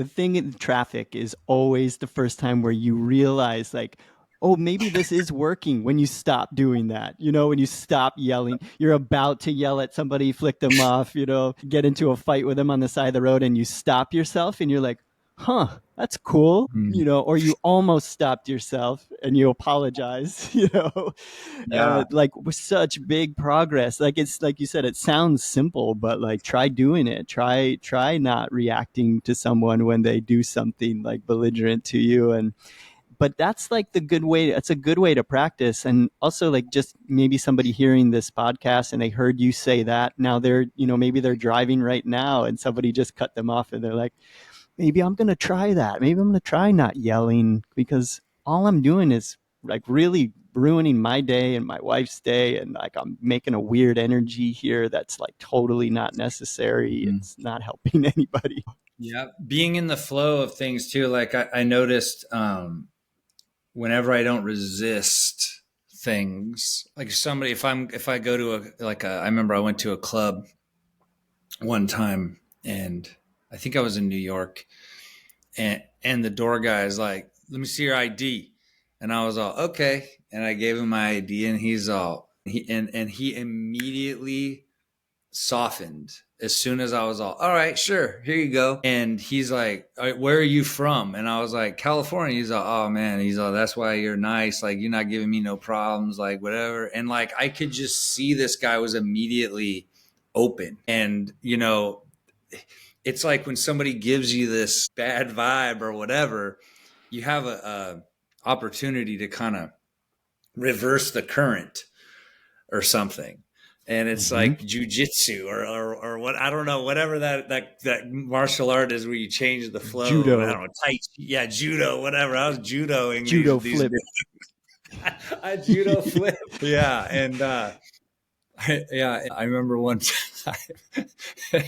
thing in traffic is always the first time where you realize like, oh, maybe this is working, when you stop doing that. When you stop yelling, you're about to yell at somebody, flick them off, get into a fight with them on the side of the road, and you stop yourself and you're like, huh, that's cool, Mm. or you almost stopped yourself and you apologize, Yeah. like with such big progress. Like it's like you said, it sounds simple, but like try doing it. Try not reacting to someone when they do something like belligerent to you. And but that's like the good way. That's a good way to practice. And also like just maybe somebody hearing this podcast and they heard you say that. Now they're, maybe they're driving right now and somebody just cut them off and they're like, maybe I'm going to try that. Maybe I'm going to try not yelling, because all I'm doing is like really ruining my day and my wife's day. And like I'm making a weird energy here that's like totally not necessary. Mm. It's not helping anybody. Yeah. Being in the flow of things too. Like I noticed, whenever I don't resist things, like somebody, if I go to I remember I went to a club one time, and I think I was in New York, and the door guy is like, let me see your ID. And I was all, okay. And I gave him my ID, and he immediately softened as soon as I was all right, sure, here you go. And he's like, all right, where are you from? And I was like, California. He's like, oh man, he's like, that's why you're nice. Like, you're not giving me no problems, like whatever. And like, I could just see this guy was immediately open. And, it's like when somebody gives you this bad vibe or whatever, you have a opportunity to kind of reverse the current or something. And it's Mm-hmm. like jujitsu or what, I don't know, whatever that martial art is where you change the flow. I Judo, don't know, tai chi, yeah, judo, whatever. I was judoing judo these flip. I judo flip. Yeah. And yeah, I remember one time,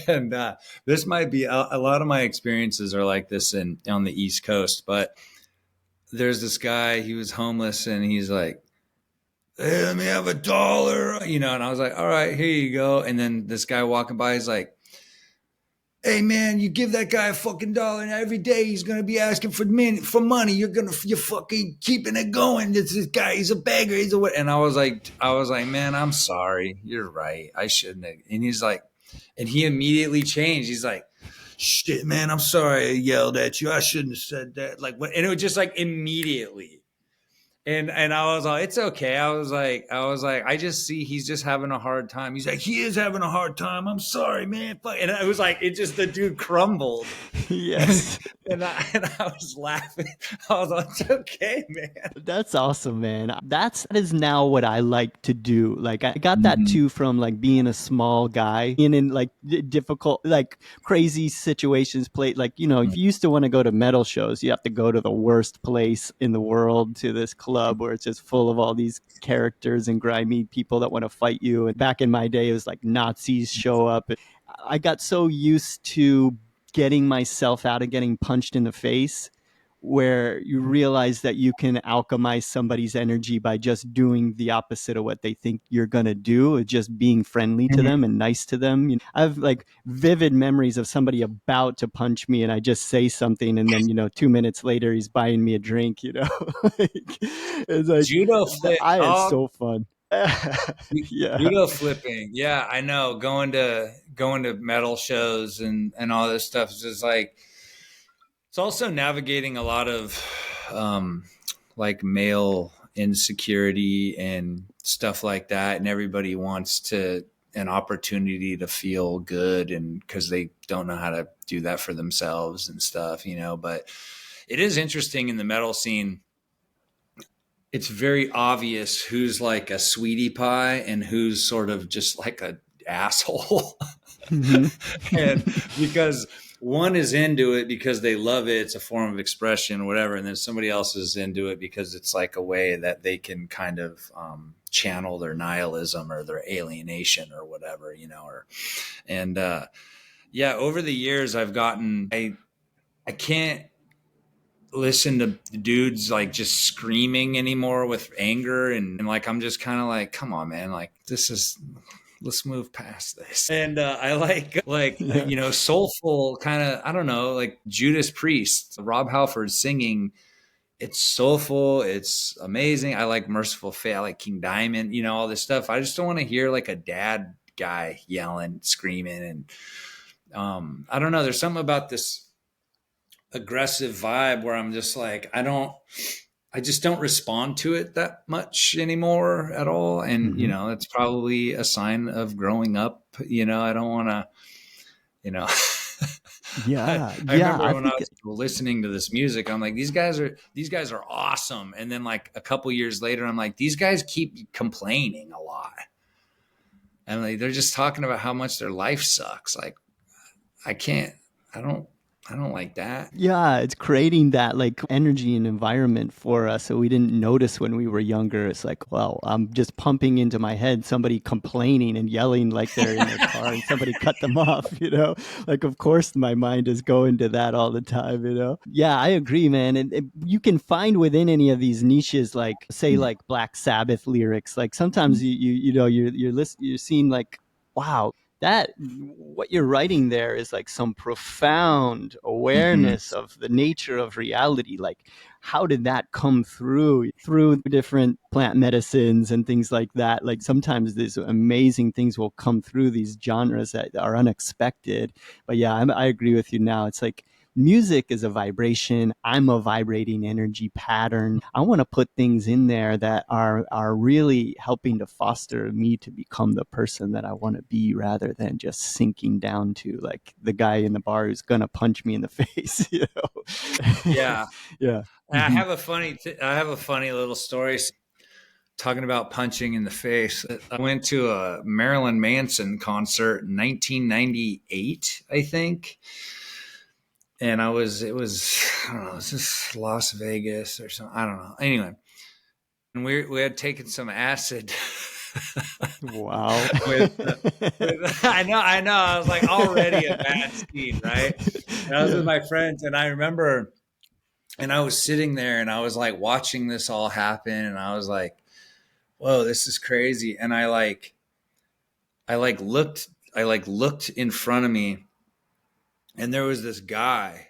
and this might be a lot of my experiences are like this on the East Coast, but there's this guy, he was homeless, and he's like, hey, let me have $1, and I was like, all right, here you go. And then this guy walking by is like, hey man, you give that guy a fucking dollar, and every day he's gonna be asking for money. You're fucking keeping it going. This guy, he's a beggar. He's a what? And I was like, man, I'm sorry. You're right. I shouldn't have. And he's like, and he immediately changed. He's like, shit, man, I'm sorry I yelled at you. I shouldn't have said that. Like, what? And it was just like immediately. And I was like, it's okay. I was like, I just see he's just having a hard time. He's like, he is having a hard time. I'm sorry, man. And it was like, the dude crumbled. Yes. And I was laughing. I was like, it's okay, man. That's awesome, man. That is now what I like to do. Like I got that Mm-hmm. too from like being a small guy in like difficult, like crazy situations. Play like if you used to want to go to metal shows, you have to go to the worst place in the world, to this club where it's just full of all these characters and grimy people that want to fight you. And back in my day, it was like Nazis show up. I got so used to getting myself out of getting punched in the face, where you realize that you can alchemize somebody's energy by just doing the opposite of what they think you're going to do, just being friendly to them and nice to them. I have like vivid memories of somebody about to punch me and I just say something, and then 2 minutes later he's buying me a drink. Like, it's like Judo flip, it's dog. so fun. Yeah. Judo flipping. Yeah, I know. Going to metal shows and all this stuff is just like, it's also navigating a lot of like male insecurity and stuff like that, and everybody wants an opportunity to feel good, and because they don't know how to do that for themselves and stuff, but it is interesting in the metal scene. It's very obvious who's like a sweetie pie and who's sort of just like a asshole. Mm-hmm. And because one is into it because they love it, it's a form of expression or whatever, and then somebody else is into it because it's like a way that they can kind of channel their nihilism or their alienation or whatever, and yeah, over the years I can't listen to dudes like just screaming anymore with anger, and like I'm just kind of like, come on, man, like let's move past this. And I like Yeah. soulful kind of, I don't know, like Judas Priest, Rob Halford singing. It's soulful, it's amazing. I like Merciful Fate, I like King Diamond, all this stuff. I just don't want to hear like a dad guy yelling, screaming. And I don't know, there's something about this aggressive vibe where I'm just like, I just don't respond to it that much anymore at all. And, Mm-hmm. it's probably a sign of growing up. I don't want to, you know, Yeah, I yeah. remember I when I think was listening to this music, I'm like, these guys are awesome. And then like a couple years later, I'm like, these guys keep complaining a lot. And like, they're just talking about how much their life sucks. Like, I can't, I don't, I don't like that. yeah, it's creating that like energy and environment for us so we didn't notice when we were younger. It's like, well, I'm just pumping into my head somebody complaining and yelling like they're in their car and somebody cut them off, you know? Like, of course, my mind is going to that all the time, you know? Yeah, I agree, man. And you can find within any of these niches, like, say, like Black Sabbath lyrics, like sometimes you're seeing like, wow, that what you're writing there is like some profound Mhm. awareness of the nature of reality. Like, how did that come through different plant medicines and things like that? Like sometimes these amazing things will come through these genres that are unexpected. But yeah, I agree with you now. It's like music is a vibration. I'm a vibrating energy pattern. I want to put things in there that are really helping to foster me to become the person that I want to be, rather than just sinking down to like the guy in the bar who's gonna punch me in the face, you know. Yeah. Yeah. I Hmm. have I have a funny little story talking about punching in the face. I went to a Marilyn Manson concert in 1998, I think. And I don't know, it's just Las Vegas or something. I don't know. Anyway, and we had taken some acid Wow. I know. I was like already a bad scene, right? And I was with Yeah. my friends, and I remember, and I was sitting there, and I was like watching this all happen, and I was like, "Whoa, this is crazy!" And I like looked in front of me, and there was this guy,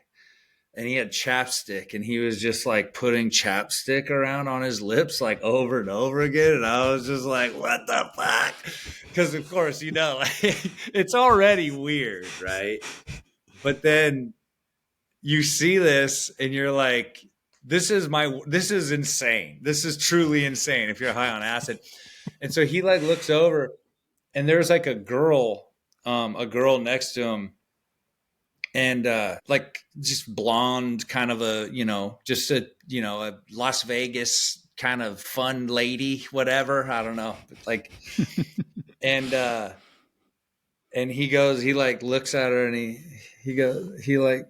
and he had chapstick, and he was just like putting chapstick around on his lips like over and over again, and I was just like, what the fuck? Because of course, like, it's already weird, right? But then you see this and you're like, this is insane, this is truly insane if you're high on acid. And so he like looks over, and there's like a girl next to him, and like just blonde, kind of a, just a, a Las Vegas kind of fun lady, whatever, I don't know, like. And he like looks at her, and he like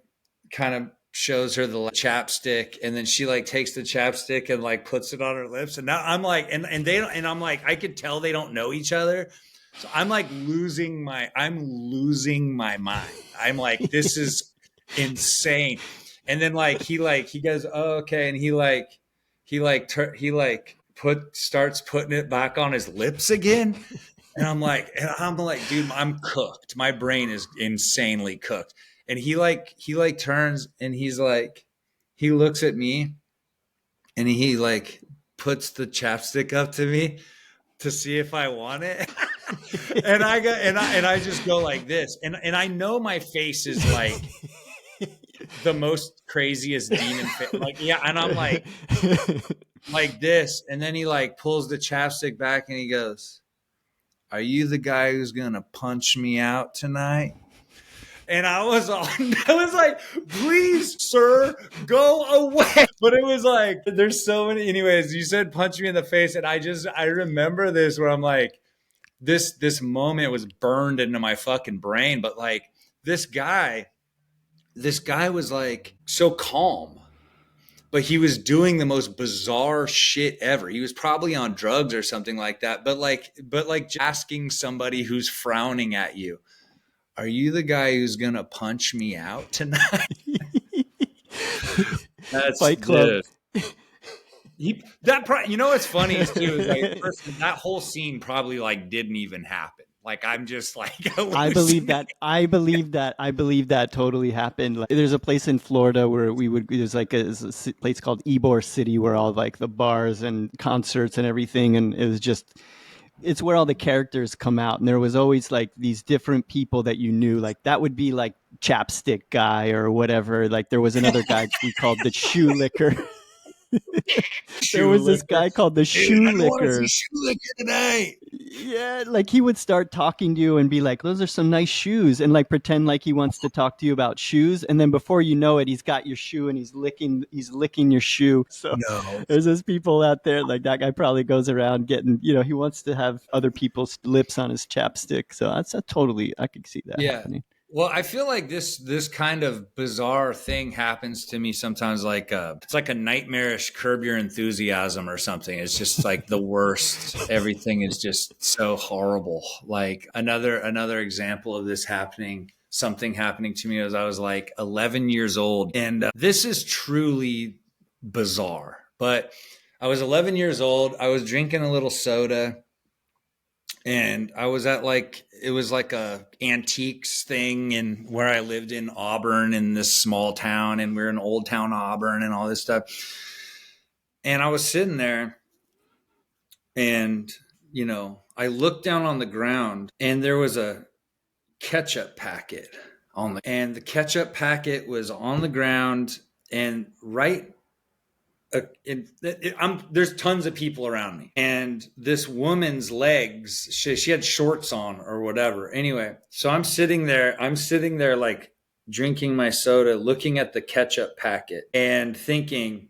kind of shows her the chapstick, and then she like takes the chapstick and like puts it on her lips, and now I'm like, and they don't, and I'm like, I could tell they don't know each other. So I'm like I'm losing my mind. I'm like, this is insane. And then he goes, oh, okay, and he like starts putting it back on his lips again. And I'm like, dude, I'm cooked. My brain is insanely cooked. And he like turns, and he looks at me, and he like puts the chapstick up to me to see if I want it. And I just go like this. And I know my face is like the most craziest demon face. Like, yeah, and I'm like this. And then he like pulls the chapstick back, and he goes, are you the guy who's gonna punch me out tonight? And I was I was like, please, sir, go away. But it was like, there's so many. Anyways, you said punch me in the face, and I remember this where I'm like, this moment was burned into my fucking brain. But like this guy, this guy was like so calm, but he was doing the most bizarre shit ever. He was probably on drugs or something like that. But like asking somebody who's frowning at you, are you the guy who's gonna punch me out tonight? That's Fight Club. dude. You know what's funny is too is like, first, that whole scene probably like didn't even happen. Like, I'm just like I believe hallucinating. that. I believe that totally happened. Like, there's a place in Florida where there's like a place called Ybor City where all like the bars and concerts and everything, and it was just it's where all the characters come out, and there was always like these different people that you knew. Like that would be like Chapstick guy or whatever. Like there was another guy we called the Shoe Licker. There Shoe was this licker. guy called the Dude, Shoe I don't want to see Licker. shoe licker tonight. Yeah, like he would start talking to you and be like, "Those are some nice shoes," and like pretend like he wants to talk to you about shoes, and then before you know it, he's got your shoe and he's licking your shoe. So No. there's those people out there like that guy probably goes around getting, he wants to have other people's lips on his chapstick. So that's a totally, I could see that Yeah. happening. Well, I feel like this kind of bizarre thing happens to me sometimes. Like it's like a nightmarish Curb Your Enthusiasm or something. It's just like the worst. Everything is just so horrible. Like another example of this happening. Something happening to me as I was like 11 years old, and this is truly bizarre. But I was 11 years old. I was drinking a little soda. And I was at it was like a antiques thing in where I lived in Auburn in this small town, and we're in Old Town Auburn and all this stuff. And I was sitting there and, I looked down on the ground and there was a ketchup packet and the ketchup packet was on the ground and there's tons of people around me, and this woman's legs, she had shorts on or whatever. Anyway, so I'm sitting there like drinking my soda, looking at the ketchup packet and thinking,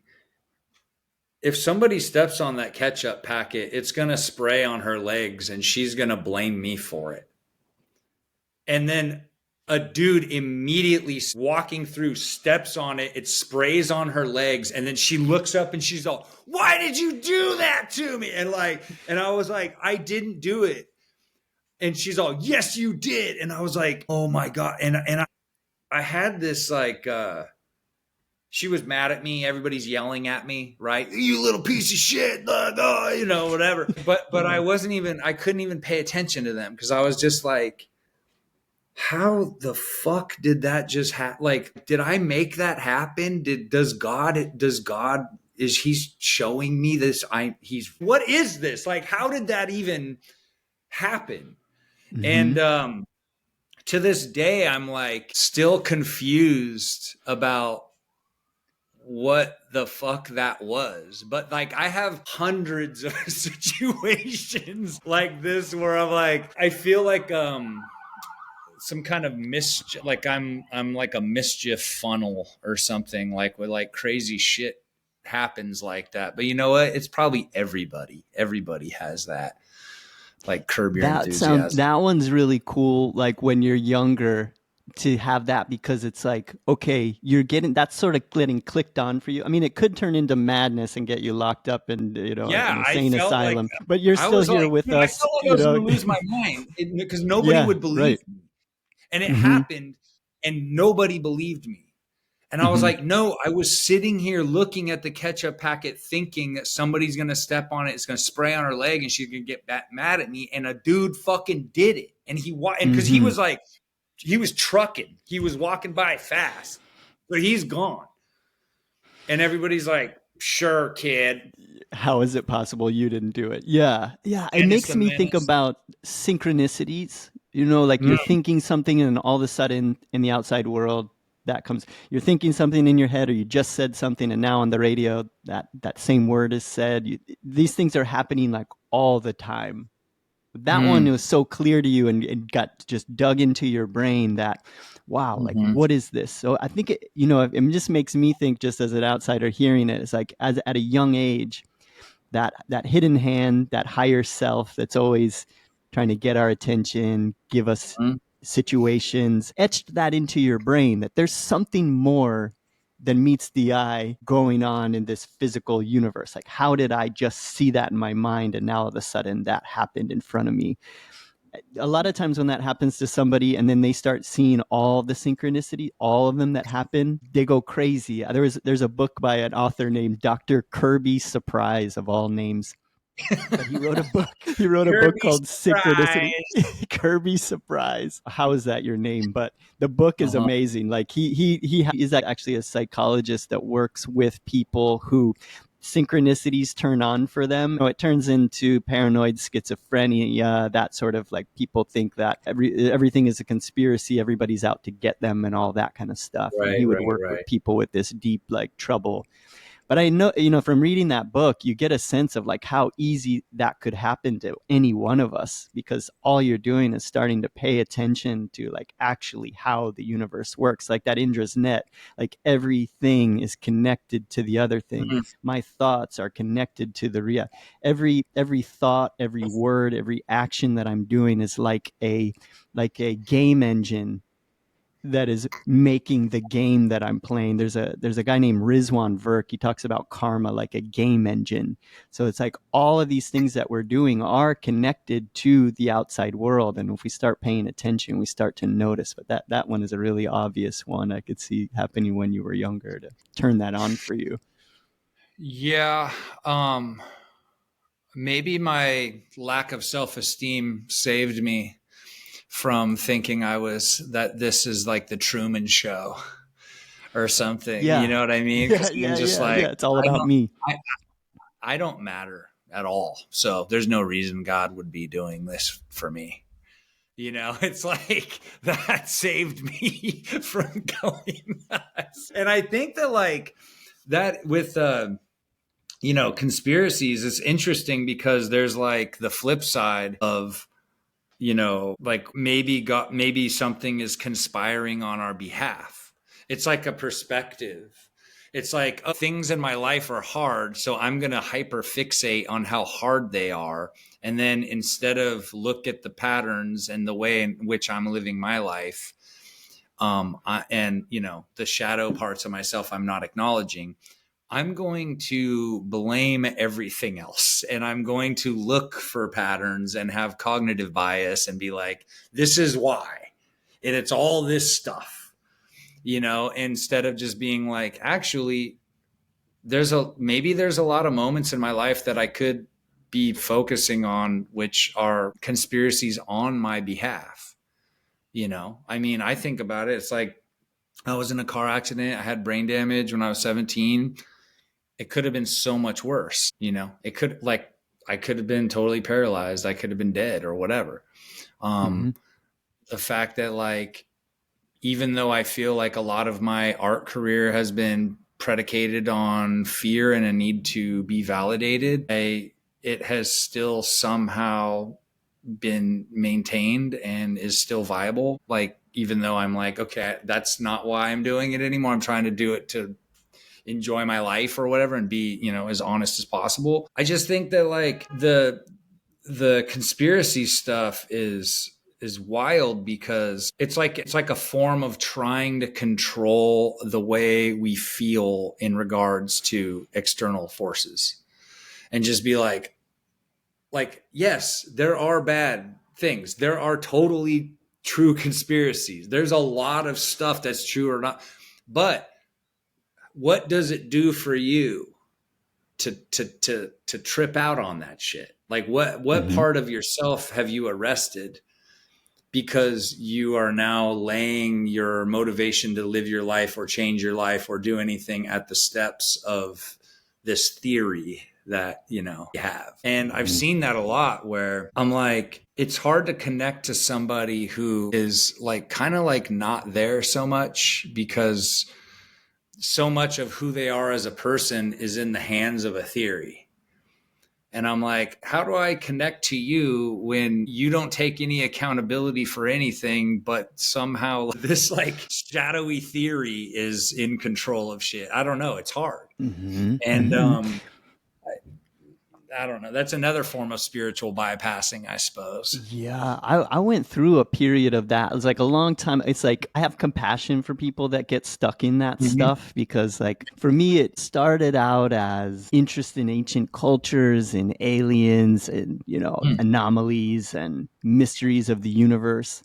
if somebody steps on that ketchup packet, it's going to spray on her legs and she's going to blame me for it. And then a dude immediately walking through steps on it. It sprays on her legs. And then she looks up and she's all, "Why did you do that to me?" And I was like, "I didn't do it." And she's all, "Yes, you did." And I was like, "Oh my God." And I had this she was mad at me. Everybody's yelling at me, right? "You little piece of shit," whatever. But I couldn't even pay attention to them because I was just like, how the fuck did that just happen? Like, did I make that happen? Is he showing me this? What is this? Like, how did that even happen? Mm-hmm. And to this day, I'm like still confused about what the fuck that was. But like, I have hundreds of situations like this where I'm like, I feel like, some kind of mischief, like I'm like a mischief funnel or something, like where like crazy shit happens like that. But you know what? It's probably everybody has that. Like Curb Your Enthusiasm. That one's really cool. Like when you're younger, to have that, because it's like, okay, you're getting that's sort of getting clicked on for you. I mean, it could turn into madness and get you locked up in an insane asylum. Like, but you're still here with us. I was going to lose my mind because nobody would believe me. And it happened and nobody believed me. And I was like, no, I was sitting here looking at the ketchup packet thinking that somebody's going to step on it. It's going to spray on her leg and she's going to get mad at me. And a dude fucking did it. And because he was like, he was trucking. He was walking by fast. But he's gone. And everybody's like, "Sure, kid. How is it possible you didn't do it?" Yeah. Yeah. It makes me think about synchronicities. Like you're thinking something and all of a sudden in the outside world that comes, you're thinking something in your head, or you just said something and now on the radio that same word is said. These things are happening like all the time. That one was so clear to you and got just dug into your brain that, wow, like what is this? So I think it just makes me think, just as an outsider hearing it, it's like at a young age, that hidden hand, that higher self that's always trying to get our attention, give us situations, etched that into your brain, that there's something more than meets the eye going on in this physical universe. Like, how did I just see that in my mind and now all of a sudden that happened in front of me? A lot of times when that happens to somebody and then they start seeing all the synchronicity, all of them that happen, they go crazy. There's a book by an author named Dr. Kirby Surprise, of all names. But he wrote a book. He wrote a book called Synchronicity. Kirby Surprise. How is that your name? But the book is amazing. Like he is actually a psychologist that works with people who synchronicities turn on for them. It turns into paranoid schizophrenia, that sort of like people think that everything is a conspiracy, everybody's out to get them and all that kind of stuff. And Right, he would right, work with right. people with this deep like trouble. But I know, from reading that book, you get a sense of like how easy that could happen to any one of us, because all you're doing is starting to pay attention to like actually how the universe works. Like that Indra's net, like everything is connected to the other thing. Mhm. My thoughts are connected to the real. Every thought, every word, every action that I'm doing is like a game engine that is making the game that I'm playing. There's a guy named Rizwan Virk. He talks about karma like a game engine. So it's like all of these things that we're doing are connected to the outside world. And if we start paying attention, we start to notice. But that one is a really obvious one I could see happening when you were younger to turn that on for you. Yeah. Maybe my lack of self-esteem saved me from thinking that this is like the Truman Show or something. You Yeah. know what I mean? Yeah, Because I'm yeah, just yeah, like, yeah. It's all I about don't, me. I, I don't matter at all. So there's no reason God would be doing this for me. It's like that saved me from going nuts. And I think that like that with conspiracies, it's interesting because there's like the flip side of, like maybe something is conspiring on our behalf. It's like a perspective. It's like, oh, things in my life are hard, so I'm going to hyper fixate on how hard they are. And then instead of look at the patterns and the way in which I'm living my life, the shadow parts of myself I'm not acknowledging, I'm going to blame everything else, and I'm going to look for patterns and have cognitive bias and be like, this is why. And it's all this stuff, instead of just being like, actually, maybe there's a lot of moments in my life that I could be focusing on, which are conspiracies on my behalf. I mean, I think about it. It's like I was in a car accident. I had brain damage when I was 17. It could have been so much worse. I could have been totally paralyzed. I could have been dead or whatever. Mm-hmm. The fact that like, even though I feel like a lot of my art career has been predicated on fear and a need to be validated, it has still somehow been maintained and is still viable. Like, even though I'm like, okay, that's not why I'm doing it anymore. I'm trying to do it to enjoy my life or whatever and be, as honest as possible. I just think that like the conspiracy stuff is wild because it's like a form of trying to control the way we feel in regards to external forces, and just be like, yes, there are bad things. There are totally true conspiracies. There's a lot of stuff that's true or not. But what does it do for you to trip out on that shit? Like what Mm-hmm. part of yourself have you arrested because you are now laying your motivation to live your life or change your life or do anything at the steps of this theory that you have? And I've seen that a lot where I'm like, it's hard to connect to somebody who is like kind of like not there so much, because so much of who they are as a person is in the hands of a theory. And I'm like, how do I connect to you when you don't take any accountability for anything, but somehow this like shadowy theory is in control of shit? I don't know. It's hard. Mm-hmm. And Mm-hmm. I don't know. That's another form of spiritual bypassing, I suppose. Yeah, I went through a period of that. It was like a long time. It's like I have compassion for people that get stuck in that Mm-hmm. stuff, because like for me it started out as interest in ancient cultures and aliens and anomalies and mysteries of the universe.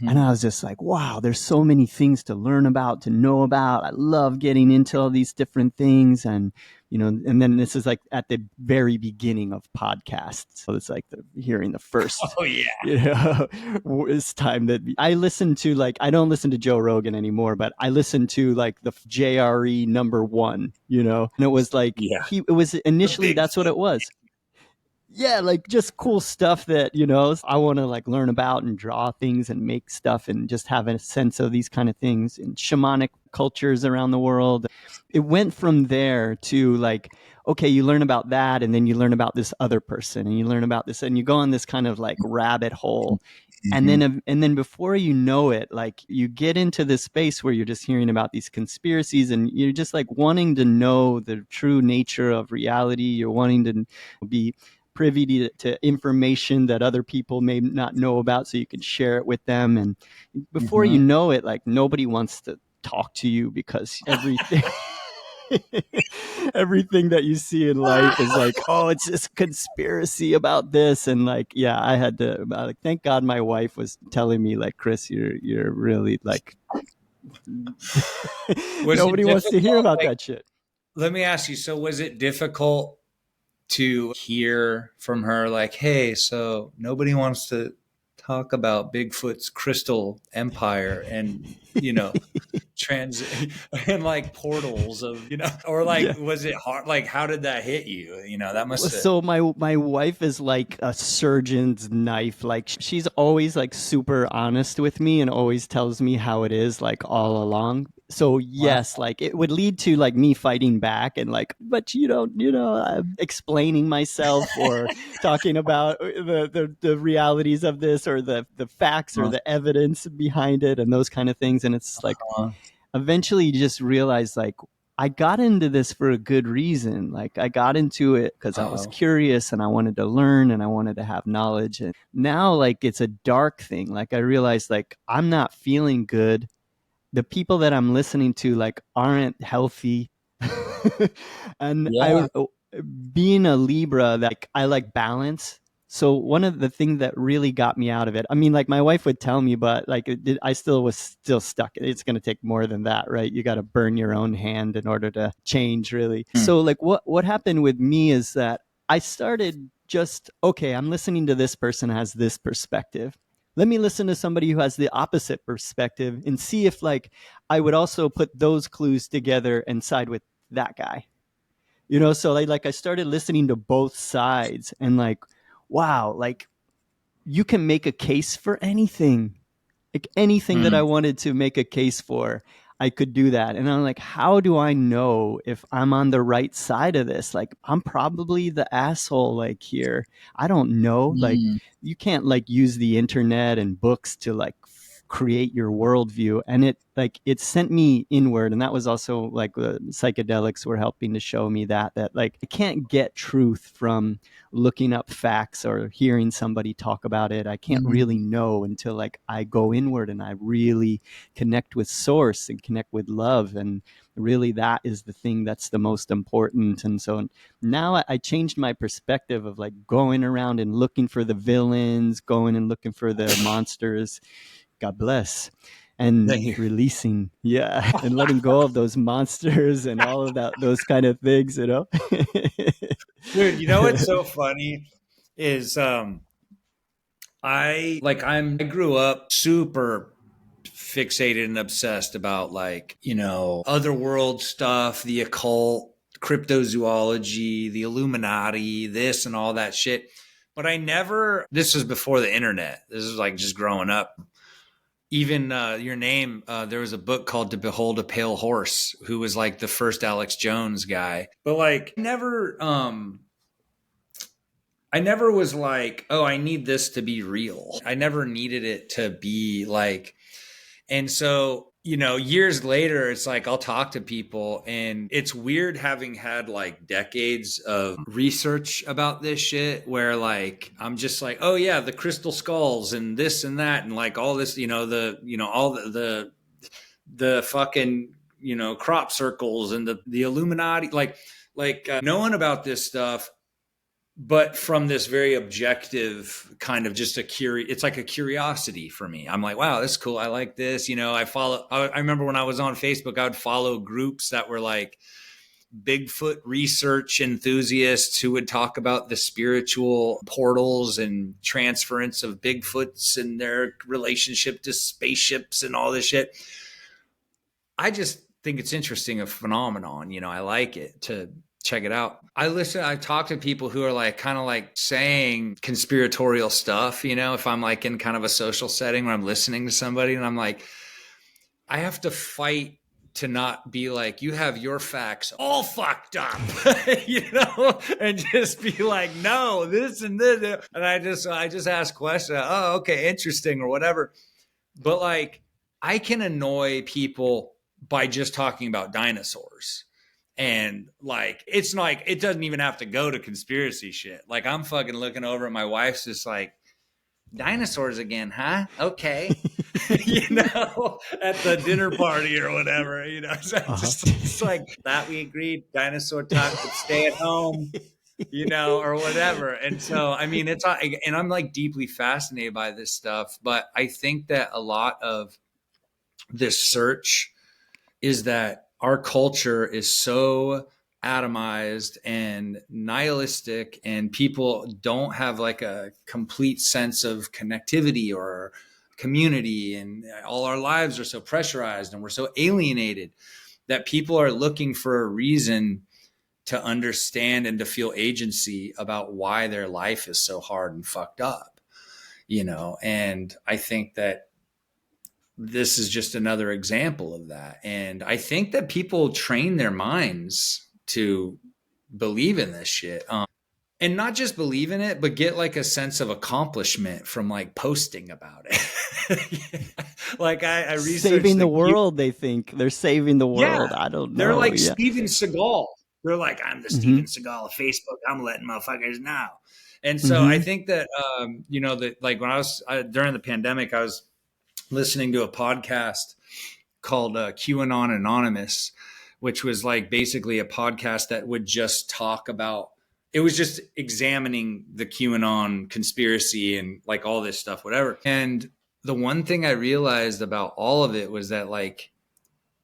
And I was just like, wow, there's so many things to learn about, to know about. I love getting into all these different things. And, and then this is like at the very beginning of podcasts. So it's like hearing the first, Oh yeah. it's time that I listen to, like, I don't listen to Joe Rogan anymore, but I listen to like the JRE #1, and it was like, Yeah. it was initially, that's what it was. Yeah, like just cool stuff that, I want to like learn about and draw things and make stuff and just have a sense of these kind of things in shamanic cultures around the world. It went from there to like, okay, you learn about that and then you learn about this other person and you learn about this and you go on this kind of like rabbit hole. And then before you know it, like you get into this space where you're just hearing about these conspiracies and you're just like wanting to know the true nature of reality. You're wanting to be privy to information that other people may not know about, so you can share it with them. And before you know it, like nobody wants to talk to you because everything everything that you see in life is like, oh, it's this conspiracy about this. And like, yeah, I had to like, thank God my wife was telling me like, Chris, you're really like nobody wants to hear about that shit. Let me ask you, so was it difficult to hear from her like, hey, so nobody wants to talk about Bigfoot's crystal empire and, trans and like portals of, or like, yeah. Was it hard? Like, how did that hit you? That must have... So my wife is like a surgeon's knife. Like she's always like super honest with me and always tells me how it is, like all along. So yes, wow. Like it would lead to like me fighting back and like, but I'm explaining myself or talking about the realities of this or the facts or the evidence behind it and those kind of things. And it's like, eventually you just realize like, I got into this for a good reason. Like I got into it because I was curious and I wanted to learn and I wanted to have knowledge. And now like it's a dark thing. Like I realized like I'm not feeling good. The people that I'm listening to like aren't healthy. And yeah. being a Libra, like I like balance. So one of the things that really got me out of it, I mean, like my wife would tell me, but like I still was stuck. It's going to take more than that, right? You got to burn your own hand in order to change, really. So like what happened with me is that I started just, okay, I'm listening to this person who has this perspective. Let me listen to somebody who has the opposite perspective and see if like I would also put those clues together and side with that guy. So like I started listening to both sides and like, wow, like you can make a case for anything. Like anything that I wanted to make a case for, I could do that. And I'm like, how do I know if I'm on the right side of this? Like I'm probably the asshole like here. I don't know. Like you can't like use the internet and books to like create your worldview. And it sent me inward. And that was also like the psychedelics were helping to show me that like I can't get truth from looking up facts or hearing somebody talk about it. I can't really know until like I go inward and I really connect with source and connect with love. And really that is the thing that's the most important. And so now I changed my perspective of like going around and looking for the villains, going and looking for the monsters. God bless. And releasing, and letting go of those monsters and all of that, those kind of things, Dude, what's so funny is I grew up super fixated and obsessed about like, otherworld stuff, the occult, cryptozoology, the Illuminati, this and all that shit. But this was before the internet. This is like just growing up. Even your name, there was a book called To Behold a Pale Horse, who was like the first Alex Jones guy. But like I never was like, oh, I need this to be real. I never needed it to be like, and so, years later, it's like I'll talk to people and it's weird having had like decades of research about this shit where like I'm just like, oh yeah, the crystal skulls and this and that and like all this, all the fucking, crop circles and the Illuminati, like knowing about this stuff but from this very objective kind of just it's like a curiosity for me. I'm like, wow, this is cool. I like this. I remember when I was on Facebook, I would follow groups that were like Bigfoot research enthusiasts who would talk about the spiritual portals and transference of Bigfoots and their relationship to spaceships and all this shit. I just think it's interesting, a phenomenon. I like it to check it out. I talk to people who are like kind of like saying conspiratorial stuff, if I'm like in kind of a social setting where I'm listening to somebody and I'm like, I have to fight to not be like, you have your facts all fucked up, and just be like, no, this and this. And I just ask questions. Oh, okay, interesting or whatever. But like, I can annoy people by just talking about dinosaurs. And like, it's like, it doesn't even have to go to conspiracy shit. Like, I'm fucking looking over at my wife's just like, dinosaurs again, huh? Okay. At the dinner party or whatever, so it's like that we agreed dinosaur talk would stay at home, or whatever. And so, I mean, and I'm like deeply fascinated by this stuff, but I think that a lot of this search is that our culture is so atomized and nihilistic, and people don't have like a complete sense of connectivity or community, and all our lives are so pressurized and we're so alienated that people are looking for a reason to understand and to feel agency about why their life is so hard and fucked up, and I think that this is just another example of that. And I think that people train their minds to believe in this shit. And not just believe in it, but get like a sense of accomplishment from like posting about it. Like I researched saving the world. They think they're saving the world. Yeah, I don't know. They're like Steven Seagal. They're like, I'm the Steven Seagal of Facebook. I'm letting motherfuckers know. And so I think that, that like when I was during the pandemic, I was listening to a podcast called QAnon Anonymous, which was like basically a podcast that would just talk about, it was just examining the QAnon conspiracy and like all this stuff, whatever. And the one thing I realized about all of it was that like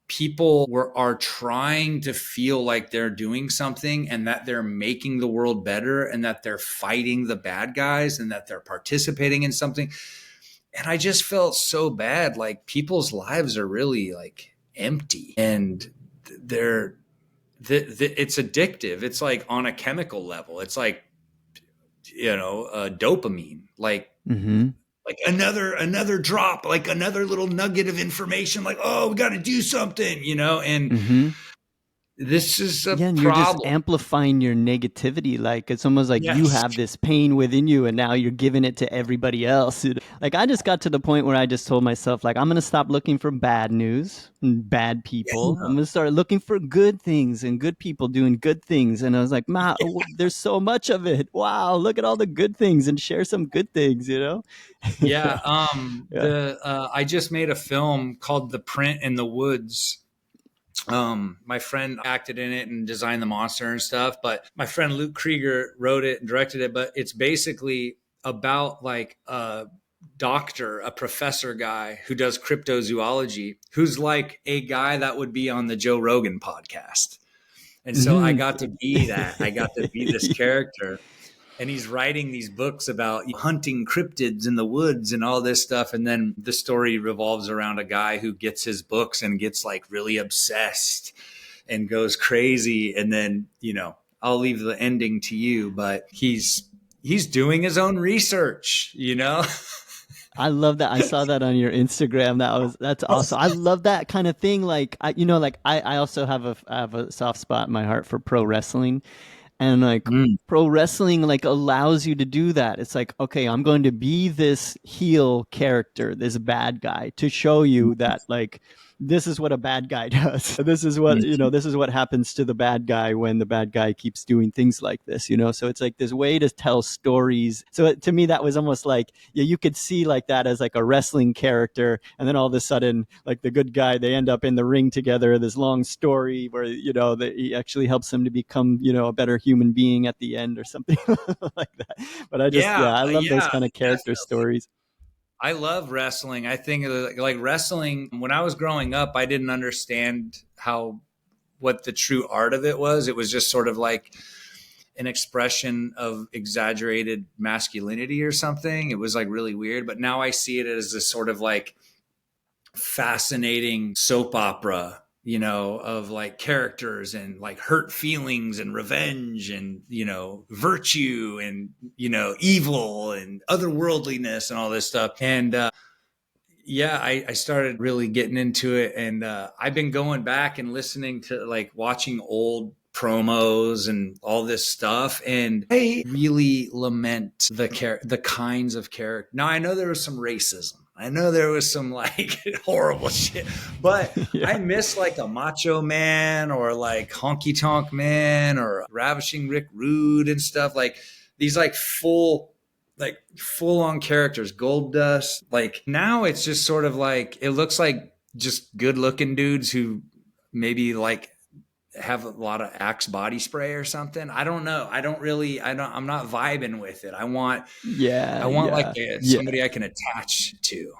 people are trying to feel like they're doing something and that they're making the world better and that they're fighting the bad guys and that they're participating in something. And I just felt so bad. Like people's lives are really like empty and it's addictive. It's like on a chemical level. It's like, dopamine, like another drop, like another little nugget of information, like, oh, we got to do something, and this is a problem. You're just amplifying your negativity. Like it's almost like you have this pain within you and now you're giving it to everybody else. Like I just got to the point where I just told myself, like, I'm going to stop looking for bad news and bad people. I'm going to start looking for good things and good people doing good things. And I was like, there's so much of it. Wow. Look at all the good things and share some good things, Yeah. I just made a film called The Print in the Woods. My friend acted in it and designed the monster and stuff, but my friend Luke Krieger wrote it and directed it. But it's basically about like a doctor, a professor guy who does cryptozoology, who's like a guy that would be on the Joe Rogan podcast. And so I got to be that. I got to be this character. And he's writing these books about hunting cryptids in the woods and all this stuff. And then the story revolves around a guy who gets his books and gets like really obsessed and goes crazy. And then, I'll leave the ending to you, but he's doing his own research, I love that. I saw that on your Instagram. That's awesome. I love that kind of thing. Like, I also have a soft spot in my heart for pro wrestling. And like pro wrestling like allows you to do that. It's like, okay, I'm going to be this heel character, this bad guy to show you that like this is what a bad guy does. This is what, this is what happens to the bad guy when the bad guy keeps doing things like this, So it's like this way to tell stories. So to me, that was almost like, yeah, you could see like that as like a wrestling character. And then all of a sudden, like the good guy, they end up in the ring together, this long story where, he actually helps them to become, a better human being at the end or something like that. But I love those kind of character Definitely. stories. I love wrestling. I think like wrestling, when I was growing up, I didn't understand what the true art of it was. It was just sort of like an expression of exaggerated masculinity or something. It was like really weird. But now I see it as this sort of like fascinating soap opera, of like characters and like hurt feelings and revenge and, virtue and, evil and otherworldliness and all this stuff. And, yeah, I started really getting into it, and I've been going back and listening to like watching old promos and all this stuff, and I really lament the kinds of character. Now I know there was some racism. I know there was some like horrible shit, but Yeah. I miss like a Macho Man or like Honky Tonk Man or Ravishing Rick Rude and stuff, like these like full on characters. Gold Dust. Like now it's just sort of like, it looks like just good looking dudes who maybe like have a lot of Axe body spray or something. I don't know. I'm not vibing with it. I want like somebody I can attach to.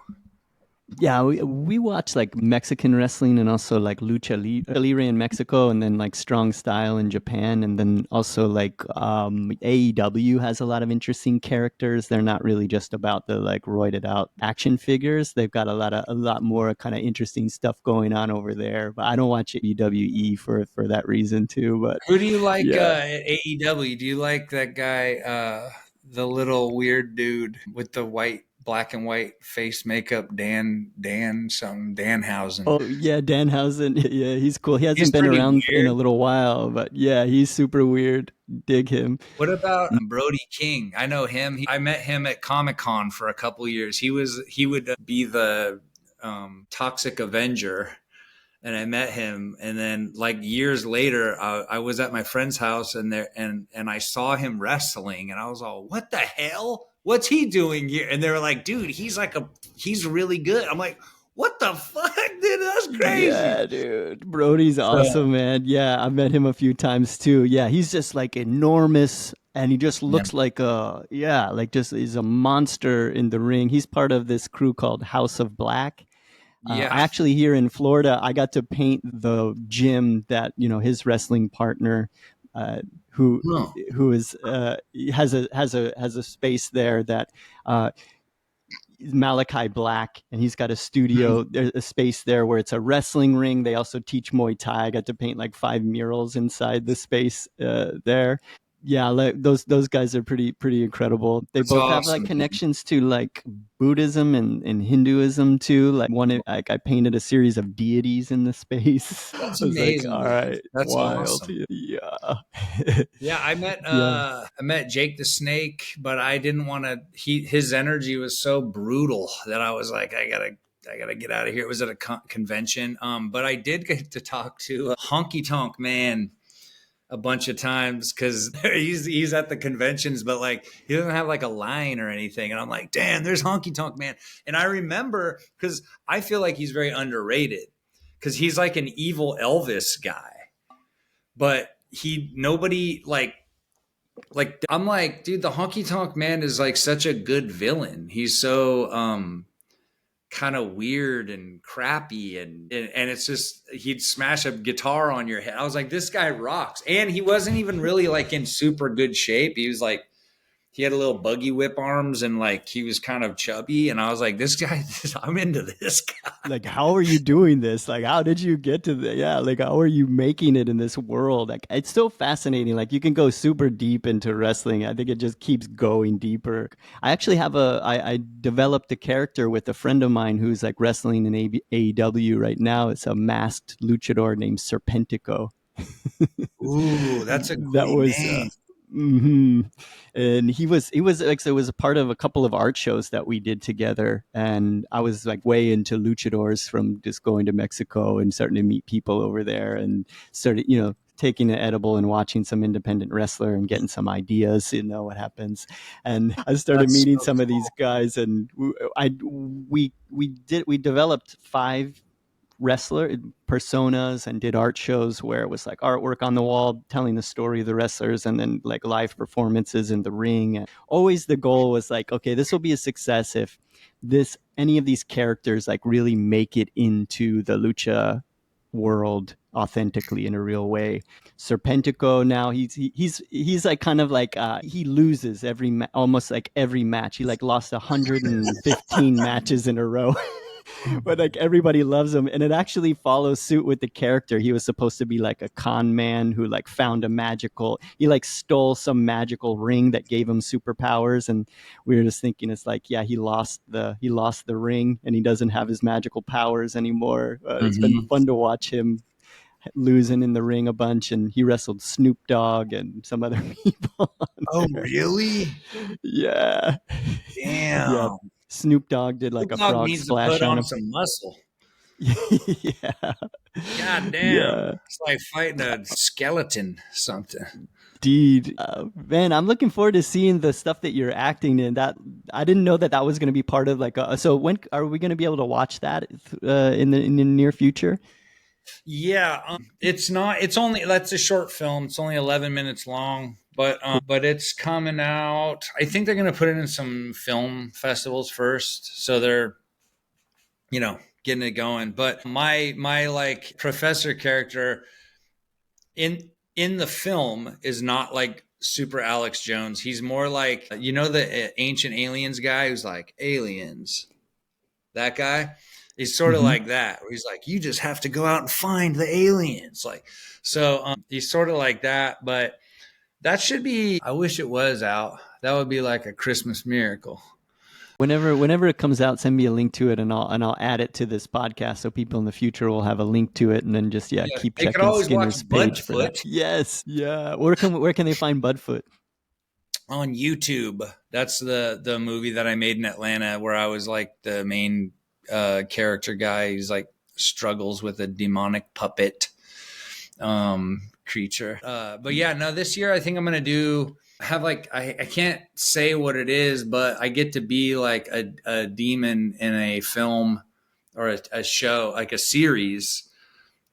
Yeah, we watch like Mexican wrestling and also like lucha libre in Mexico, and then like strong style in Japan, and then also like AEW has a lot of interesting characters. They're not really just about the like roided out action figures. They've got a lot more kind of interesting stuff going on over there. But I don't watch AEW for that reason too. But who do you like at AEW? Do you like that guy, the little weird dude with the black and white face makeup, Danhausen? Oh yeah, Danhausen. Yeah, he's cool. He He's hasn't been pretty around in weird. a little while, but yeah, he's super weird. Dig him. What about Brody King? I know him. I met him at Comic-Con for a couple years. He would be the Toxic Avenger, and I met him. And then like years later, I was at my friend's house, and I saw him wrestling, and I was all, "What the hell? What's he doing here?" And they were like, "Dude, he's really good." I'm like, "What the fuck, dude? That's crazy." Yeah, dude. Brody's awesome, man. Yeah, I've met him a few times too. Yeah, he's just like enormous, and he just Yeah. looks like just he's a monster in the ring. He's part of this crew called House of Black. Yeah. Actually, here in Florida, I got to paint the gym that his wrestling partner, who No. who is has a space there that Malachi Black, and he's got a studio, there's a space there where it's a wrestling ring. They also teach Muay Thai. I got to paint like 5 murals inside the space there. Yeah, like those guys are pretty incredible. They That's both have like awesome. connections to like Buddhism and Hinduism too. Like I painted a series of deities in the space. That's I was like, amazing. all right, That's wild. awesome. Yeah. Yeah, I met Jake the Snake, but I didn't want to. His energy was so brutal that I was like, I gotta get out of here. It was at a convention, but I did get to talk to Honky Tonk Man a bunch of times because he's at the conventions, but like he doesn't have like a line or anything. And I'm like, damn, there's Honky Tonk Man. And I remember, because I feel like he's very underrated, because he's like an evil Elvis guy, but nobody like I'm like, dude, the Honky Tonk Man is like such a good villain. He's so kind of weird and crappy, and it's just, he'd smash a guitar on your head. I was like, this guy rocks. And he wasn't even really like in super good shape. He was like, he had a little buggy whip arms, and like he was kind of chubby, and I was like, this guy, I'm into this guy. Like, how are you doing this? Like, how did you get to the, yeah, like, how are you making it in this world? Like, it's so fascinating. Like, you can go super deep into wrestling. I think it just keeps going deeper. I actually have I developed a character with a friend of mine who's like wrestling in AEW right now. It's a masked luchador named Serpentico. Ooh, that's a That great was name. hmm And he was like, so it was a part of a couple of art shows that we did together, and I was like way into luchadors from just going to Mexico and starting to meet people over there, and started taking an edible and watching some independent wrestler and getting some ideas, what happens. And I started That's meeting so some of these cool. guys, and we developed 5 wrestler personas and did art shows where it was like artwork on the wall telling the story of the wrestlers, and then like live performances in the ring. And always the goal was like, okay, this will be a success if this any of these characters like really make it into the lucha world authentically in a real way. Serpentico now he's like kind of like he loses almost like every match. He like lost 115 matches in a row. But like everybody loves him, and it actually follows suit with the character. He was supposed to be like a con man who like found he like stole some magical ring that gave him superpowers, and we were just thinking it's like, yeah, he lost the ring and he doesn't have his magical powers anymore. It's been Hmm. fun to watch him losing in the ring a bunch, and he wrestled Snoop Dogg and some other people on Oh, there. really? Yeah. Yeah. Damn. Snoop Dogg did like Snoop a Dogg frog needs to splash put on on him. some muscle. Yeah. God damn. Yeah. It's like fighting a skeleton, something. Indeed. Man, I'm looking forward to seeing the stuff that you're acting in. That I didn't know that was going to be part of like so when are we going to be able to watch that in the near future? Yeah, it's not. It's only that's a short film. It's only 11 minutes long, Cool. but it's coming out. I think they're gonna put it in some film festivals first, so they're getting it going. But my like professor character in the film is not like super Alex Jones. He's more like the ancient aliens guy who's like aliens. That guy. He's sort of Mm-hmm. like that. Where he's like, you just have to go out and find the aliens. Like, so he's sort of like that. But that should be. I wish it was out. That would be like a Christmas miracle. Whenever it comes out, send me a link to it, and I'll add it to this podcast so people in the future will have a link to it, and then just Yeah, keep they could checking always watch Skinner's page for that. Budfoot Yes, yeah. Where can they find Budfoot? on YouTube. That's the movie that I made in Atlanta, where I was like the main character guy. He's like struggles with a demonic puppet creature. But yeah, no, this year I think I'm gonna have like I can't say what it is, but I get to be like a demon in a film or a show, like a series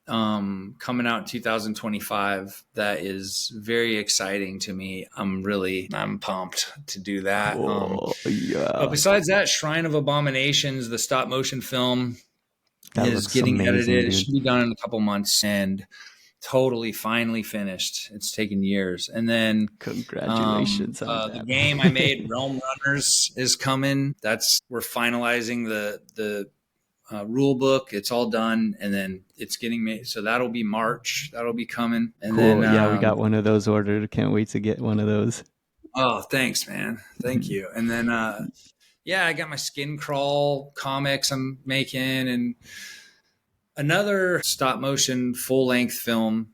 coming out in 2025 that is very exciting to me. I'm pumped to do that. Oh But yeah, besides that, Shrine of Abominations, the stop motion film, that is looks getting amazing, edited. It dude. should be done in a couple months and totally finally finished. It's taken years. And then Congratulations on the that. game I made, Realm Runners, is coming. We're finalizing the rule book. It's all done, and then it's getting made. So that'll be March. That'll be coming, and then Cool. Yeah, we got one of those ordered. Can't wait to get one of those. oh, thanks, man. Thank you. And then yeah, I got my skin crawl comics I'm making, and another stop motion full length film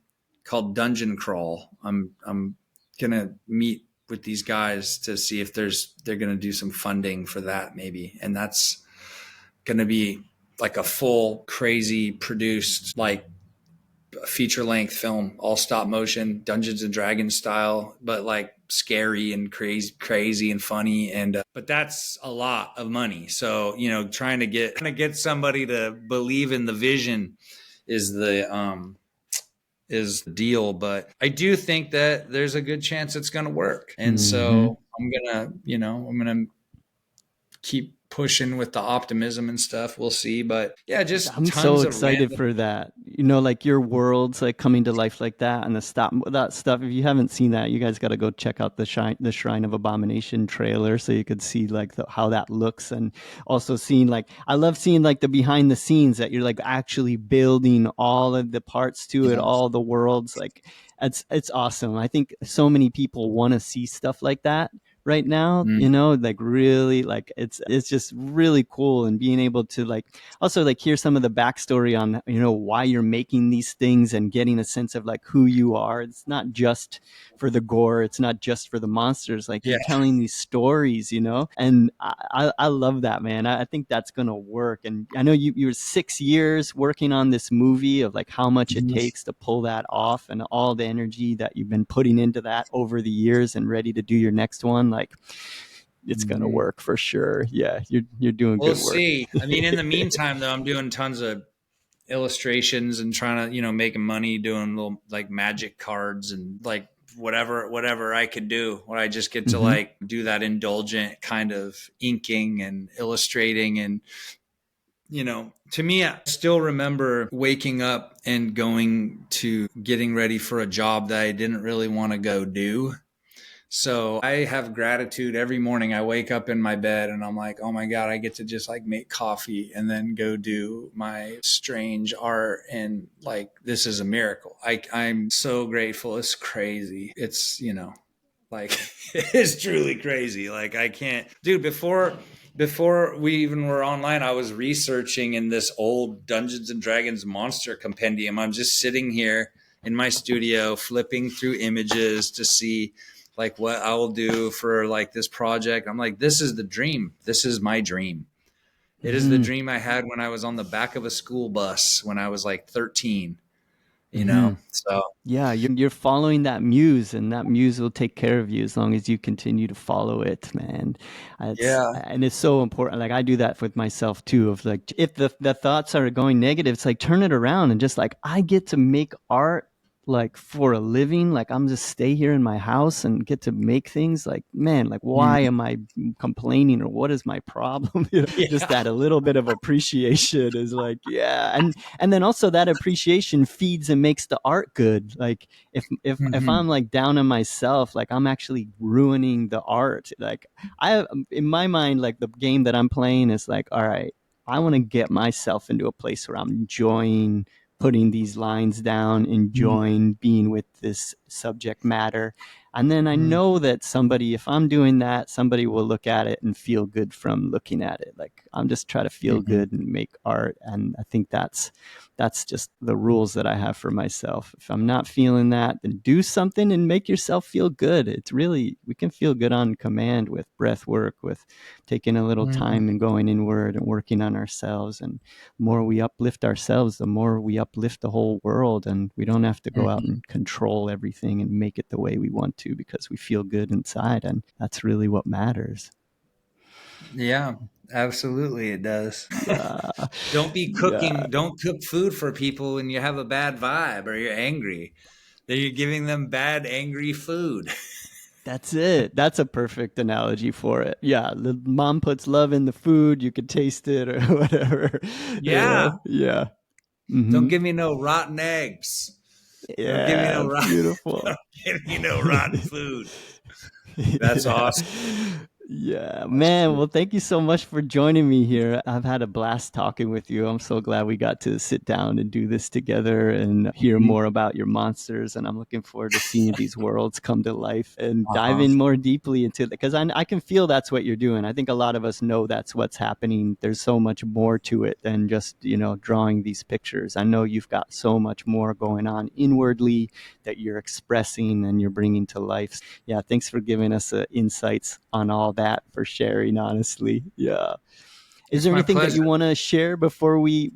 called Dungeon Crawl. I'm gonna meet with these guys to see if they're gonna do some funding for that maybe, and that's gonna be like a full crazy produced like feature length film, all stop motion, Dungeons and Dragons style, but like scary and crazy and funny. And but that's a lot of money. So trying to get somebody to believe in the vision is the deal. But I do think that there's a good chance it's going to work, and Mm-hmm. so I'm gonna keep pushing with the optimism and stuff. We'll see. But yeah, just I'm so tons of excited random. for that. Like your worlds like coming to life like that, and the stop that stuff. If you haven't seen that, you guys got to go check out the Shrine of Abomination trailer so you could see like how that looks, and also seeing like I love seeing like the behind the scenes that you're like actually building all of the parts to it, Yeah. all the worlds. Like it's awesome. I think so many people want to see stuff like that right now, Mm. you know, like really, like it's just really cool. And being able to like also like hear some of the backstory on, you know, why you're making these things and getting a sense of like who you are. It's not just for the gore, it's not just for the monsters, like Yeah. you're telling these stories, you know. And I love that, man. I think that's gonna work. And I know you were 6 years working on this movie of like how much it Mhm. takes to pull that off, and all the energy that you've been putting into that over the years, and ready to do your next one. Like it's gonna Mhm. work for sure. Yeah, you're doing We'll good work. see. I mean, in the meantime, though, I'm doing tons of illustrations and trying to, making money doing little like magic cards and like whatever I could do, where I just get to Mm-hmm. like do that indulgent kind of inking and illustrating. And to me, I still remember waking up and going to getting ready for a job that I didn't really want to go do. So I have gratitude every morning. I wake up in my bed and I'm like, oh my God, I get to just like make coffee and then go do my strange art. And like, this is a miracle. I'm so grateful. It's crazy. It's, like, it's truly crazy. Like, I can't, dude, before we even were online, I was researching in this old Dungeons and Dragons monster compendium. I'm just sitting here in my studio flipping through images to see like what I will do for like this project. I'm like, this is the dream. This is my dream. It is the Mm-hmm. dream I had when I was on the back of a school bus when I was like 13, Mm-hmm. So Yeah, you're following that muse, and that muse will take care of you as long as you continue to follow it, man. yeah. It's so important. Like I do that with myself too. Of like, if the thoughts are going negative, it's like turn it around and just like I get to make art like for a living. Like I'm just stay here in my house and get to make things. Like man, like why Mhm. am I complaining, or what is my problem? You know, just Yeah. that a little bit of appreciation is like yeah, and then also that appreciation feeds and makes the art good. Like if Mhm. I'm like down on myself, like I'm actually ruining the art. Like I in my mind, like the game that I'm playing is like, all right, I want to get myself into a place where I'm enjoying putting these lines down, enjoying being with this subject matter. And then I Mhm. know that somebody, if I'm doing that, somebody will look at it and feel good from looking at it. Like I'm just trying to feel Mhm. good and make art. And I think that's just the rules that I have for myself. If I'm not feeling that, then do something and make yourself feel good. It's really, we can feel good on command with breath work, with taking a little Mhm. time and going inward and working on ourselves. And the more we uplift ourselves, the more we uplift the whole world. And we don't have to go out Mhm. and control everything and make it the way we want to, because we feel good inside. And that's really what matters. Yeah, absolutely it does. Yeah. Don't be Yeah. cooking, don't cook food for people when you have a bad vibe or you're angry. That you're giving them bad, angry food. That's it. That's a perfect analogy for it. Yeah, the mom puts love in the food. You could taste it or whatever. You Yeah. know? Yeah. Don't Mm-hmm. give me no rotten eggs. Don't give me Yeah. no rotten, Beautiful. don't give me no rotten food. That's Yeah. awesome. Yeah, That's man. cool. Well, thank you so much for joining me here. I've had a blast talking with you. I'm so glad we got to sit down and do this together and hear Mhm. more about your monsters. And I'm looking forward to seeing these worlds come to life and Uh-huh. diving more deeply into it, because I can feel that's what you're doing. I think a lot of us know that's what's happening. There's so much more to it than just, you know, drawing these pictures. I know you've got so much more going on inwardly that you're expressing and you're bringing to life. Yeah, thanks for giving us insights on all that, for sharing honestly. Yeah, is It's there my anything that pleasure. you want to share before we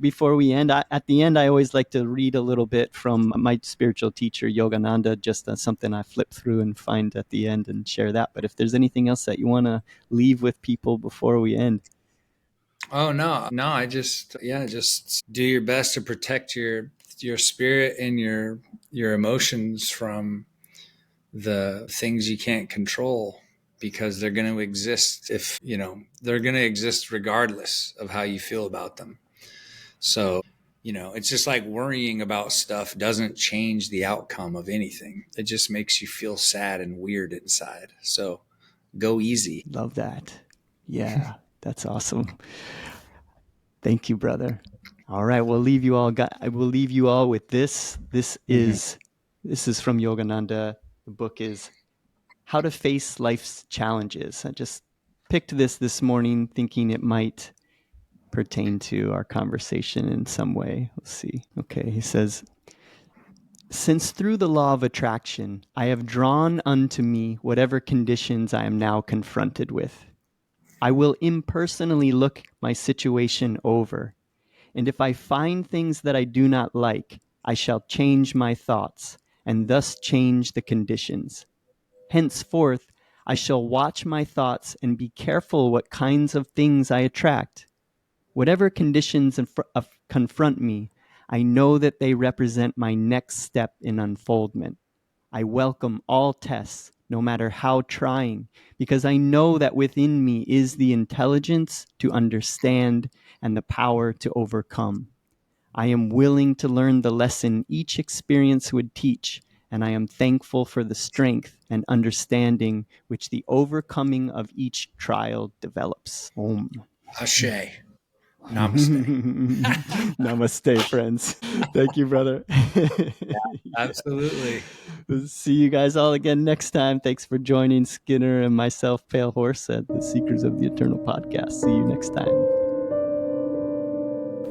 end? At the end I always like to read a little bit from my spiritual teacher Yogananda, just something I flip through and find at the end and share that. But if there's anything else that you want to leave with people before we end. Oh no, I just just do your best to protect your spirit and your emotions from the things you can't control, because they're going to exist if, they're going to exist regardless of how you feel about them. So, it's just like worrying about stuff doesn't change the outcome of anything. It just makes you feel sad and weird inside. So, go easy. Love that. Yeah, that's awesome. Thank you, brother. All right, we'll leave you all with this. Mhm. This is from Yogananda. The book is how to face life's challenges. I just picked this morning thinking it might pertain to our conversation in some way. Let's see. Okay, he says, since through the law of attraction, I have drawn unto me whatever conditions I am now confronted with, I will impersonally look my situation over, and if I find things that I do not like, I shall change my thoughts, and thus change the conditions. Henceforth, I shall watch my thoughts and be careful what kinds of things I attract. Whatever conditions confront me, I know that they represent my next step in unfoldment. I welcome all tests, no matter how trying, because I know that within me is the intelligence to understand and the power to overcome. I am willing to learn the lesson each experience would teach, and I am thankful for the strength and understanding which the overcoming of each trial develops. Om. Ashe. Namaste. Namaste, friends. Thank you, brother. Absolutely. We'll see you guys all again next time. Thanks for joining Skinner and myself, Palehorse, at the Seekers of the Eternal podcast. See you next time.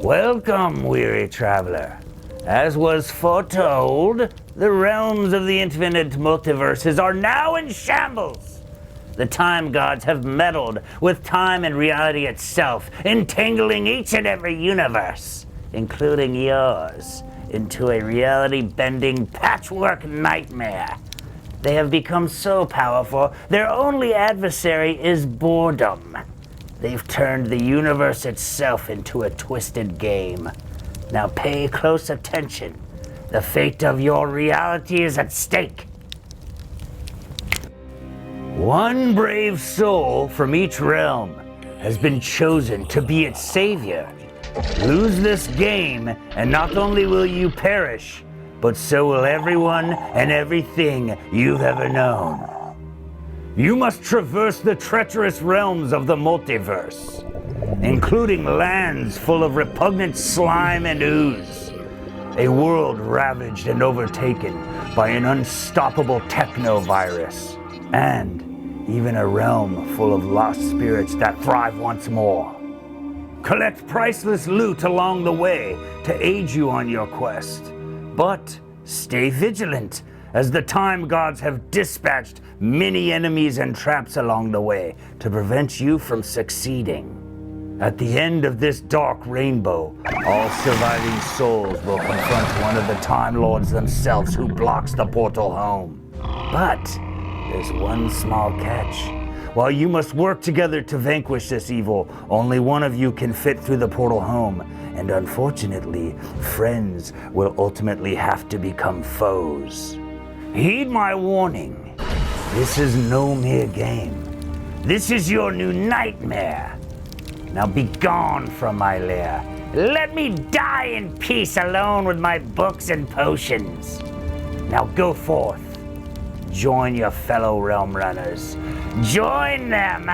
Welcome, weary traveler. As was foretold, the realms of the infinite multiverses are now in shambles. The time gods have meddled with time and reality itself, entangling each and every universe, including yours, into a reality-bending patchwork nightmare. They have become so powerful, their only adversary is boredom. They've turned the universe itself into a twisted game. Now pay close attention. The fate of your reality is at stake. One brave soul from each realm has been chosen to be its savior. Lose this game, and not only will you perish, but so will everyone and everything you've ever known. You must traverse the treacherous realms of the multiverse, including lands full of repugnant slime and ooze, a world ravaged and overtaken by an unstoppable techno-virus, and even a realm full of lost spirits that thrive once more. Collect priceless loot along the way to aid you on your quest, but stay vigilant, as the time gods have dispatched many enemies and traps along the way to prevent you from succeeding. At the end of this dark rainbow, all surviving souls will confront one of the Time Lords themselves who blocks the portal home. But there's one small catch. While you must work together to vanquish this evil, only one of you can fit through the portal home, and unfortunately, friends will ultimately have to become foes. Heed my warning. This is no mere game. This is your new nightmare. Now be gone from my lair. Let me die in peace alone with my books and potions. Now go forth. Join your fellow realm runners. Join them!